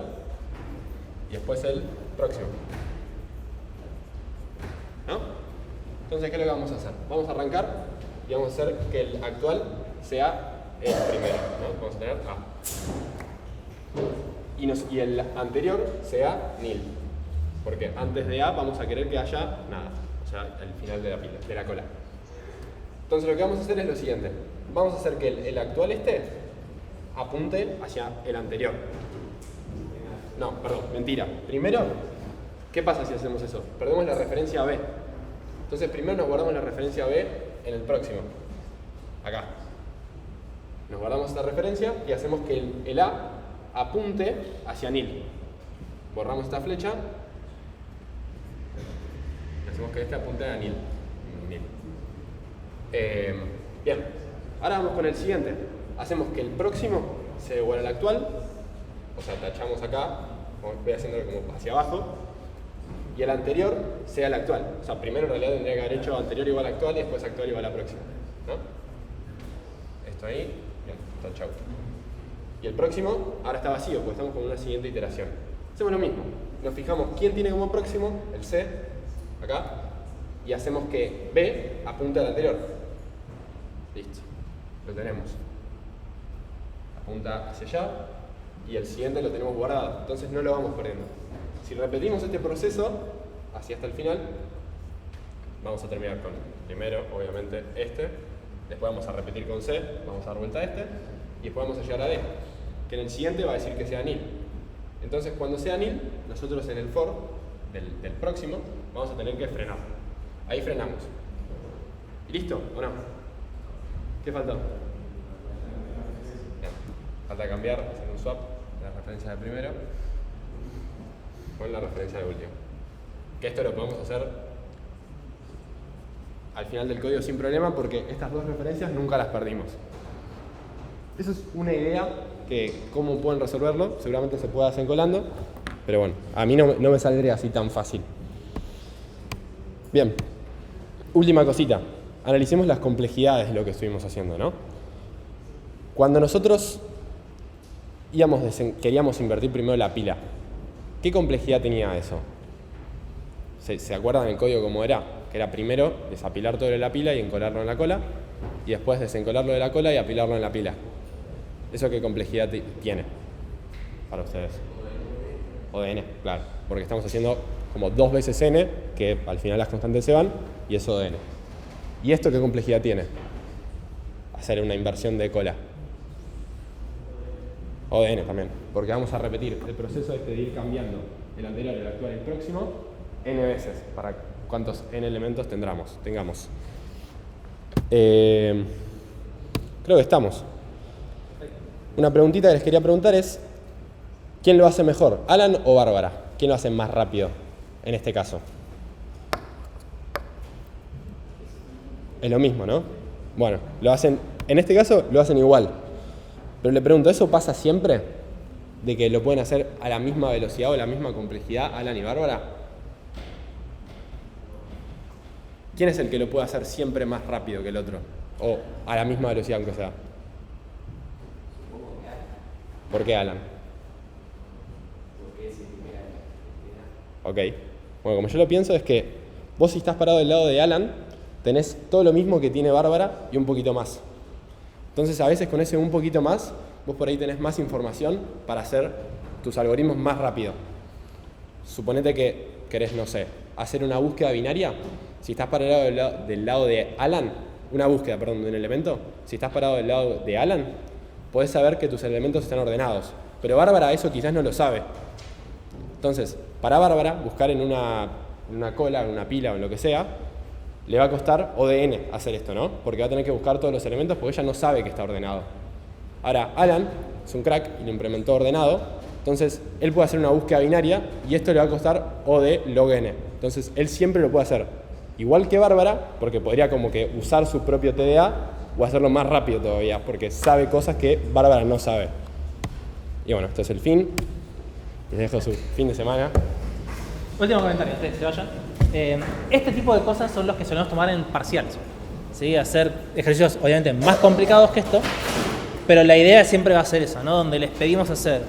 y después el próximo. ¿No? Entonces, ¿qué es lo que vamos a hacer? Vamos a arrancar y vamos a hacer que el actual sea el primero, ¿no? Vamos a tener A. Y el anterior sea nil. Porque antes de A vamos a querer que haya nada. O sea, el final de la pila, de la cola. Entonces lo que vamos a hacer es lo siguiente. Vamos a hacer que el actual apunte hacia el anterior. No, perdón, mentira. Primero, ¿qué pasa si hacemos eso? Perdemos la referencia a B. Entonces primero nos guardamos la referencia a B en el próximo. Acá. Nos guardamos esta referencia y hacemos que el A apunte hacia nil. Borramos esta flecha y hacemos que este apunte a nil. Bien, ahora vamos con el siguiente. Hacemos que el próximo sea igual al actual, o sea, tachamos acá, voy haciéndolo como hacia abajo, y el anterior sea el actual. O sea, primero en realidad tendría que haber hecho anterior igual al actual y después actual igual a la próxima, ¿no? Esto ahí, bien, tachado. Y el próximo ahora está vacío, porque estamos con una siguiente iteración. Hacemos lo mismo, nos fijamos quién tiene como próximo, el C, acá, y hacemos que B apunte al anterior. Listo, lo tenemos. Apunta hacia allá y el siguiente lo tenemos guardado, entonces no lo vamos perdiendo. Si repetimos este proceso hacia hasta el final, vamos a terminar con primero, obviamente, este, después vamos a repetir con C, vamos a dar vuelta a este, y después vamos a llegar a D, que en el siguiente va a decir que sea nil. Entonces, cuando sea nil, nosotros en el for del próximo vamos a tener que frenar. Ahí frenamos. ¿Y listo o no? ¿Qué faltó? Bien. Falta cambiar, hacer un swap de la referencia de primero con la referencia de último. Que esto lo podemos hacer al final del código sin problema porque estas dos referencias nunca las perdimos. Eso es una idea que cómo pueden resolverlo, seguramente se puede hacer colando, pero bueno, a mí no me saldría así tan fácil. Bien. Última cosita. Analicemos las complejidades de lo que estuvimos haciendo, ¿no? Cuando nosotros queríamos invertir primero la pila, ¿qué complejidad tenía eso? ¿Se acuerdan el código cómo era? Que era primero desapilar todo de la pila y encolarlo en la cola, y después desencolarlo de la cola y apilarlo en la pila. ¿Eso qué complejidad tiene para ustedes? O de n, claro, porque estamos haciendo como 2 veces n, que al final las constantes se van, y eso de n. ¿Y esto qué complejidad tiene? Hacer una inversión de cola. O de n también, porque vamos a repetir el proceso de ir cambiando el anterior, el actual y el próximo n veces, para cuántos n elementos tengamos. Creo que estamos. Una preguntita que les quería preguntar es, ¿quién lo hace mejor, Alan o Bárbara? ¿Quién lo hace más rápido en este caso? Es lo mismo, ¿no? Bueno, en este caso lo hacen igual. Pero le pregunto, ¿eso pasa siempre? ¿De que lo pueden hacer a la misma velocidad o a la misma complejidad Alan y Bárbara? ¿Quién es el que lo puede hacer siempre más rápido que el otro? O a la misma velocidad aunque sea. ¿Por qué Alan? Ok. Bueno, como yo lo pienso es que vos si estás parado del lado de Alan, tenés todo lo mismo que tiene Bárbara y un poquito más. Entonces a veces con ese un poquito más, vos por ahí tenés más información para hacer tus algoritmos más rápido. Suponete que querés, no sé, hacer una búsqueda binaria. Si estás parado del lado de Alan, una búsqueda, perdón, de un elemento, si estás parado del lado de Alan, podés saber que tus elementos están ordenados. Pero Bárbara eso quizás no lo sabe. Entonces, para Bárbara, buscar en una cola, en una pila o en lo que sea, le va a costar O de n hacer esto, ¿no? Porque va a tener que buscar todos los elementos porque ella no sabe que está ordenado. Ahora, Alan es un crack y lo implementó ordenado, entonces él puede hacer una búsqueda binaria y esto le va a costar O de log n. Entonces, él siempre lo puede hacer igual que Bárbara, porque podría como que usar su propio TDA o hacerlo más rápido todavía, porque sabe cosas que Bárbara no sabe. Y bueno, esto es el fin. Les dejo su fin de semana. Último comentario, antes de que se vayan. Este tipo de cosas son los que solemos tomar en parciales. ¿Sí? Hacer ejercicios obviamente más complicados que esto, pero la idea siempre va a ser esa, ¿no? Donde les pedimos hacer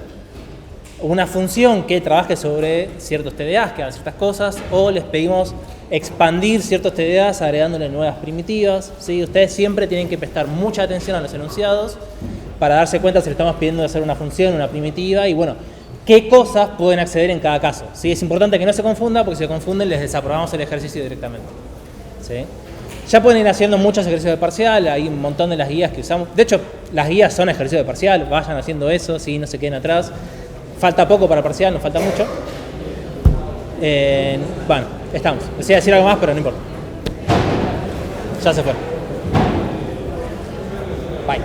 una función que trabaje sobre ciertos TDAs, que hagan ciertas cosas, o les pedimos expandir ciertos TDAs agregándole nuevas primitivas. ¿Sí? Ustedes siempre tienen que prestar mucha atención a los enunciados para darse cuenta si le estamos pidiendo hacer una función, una primitiva, y bueno, qué cosas pueden acceder en cada caso. ¿Sí? Es importante que no se confunda, porque si se confunden les desaprobamos el ejercicio directamente. ¿Sí? Ya pueden ir haciendo muchos ejercicios de parcial, hay un montón de las guías que usamos. De hecho, las guías son ejercicios de parcial, vayan haciendo eso, ¿sí? No se queden atrás. Falta poco para parcial, nos falta mucho. Bueno, estamos. Decía decir algo más, pero no importa. Ya se fue. Bye.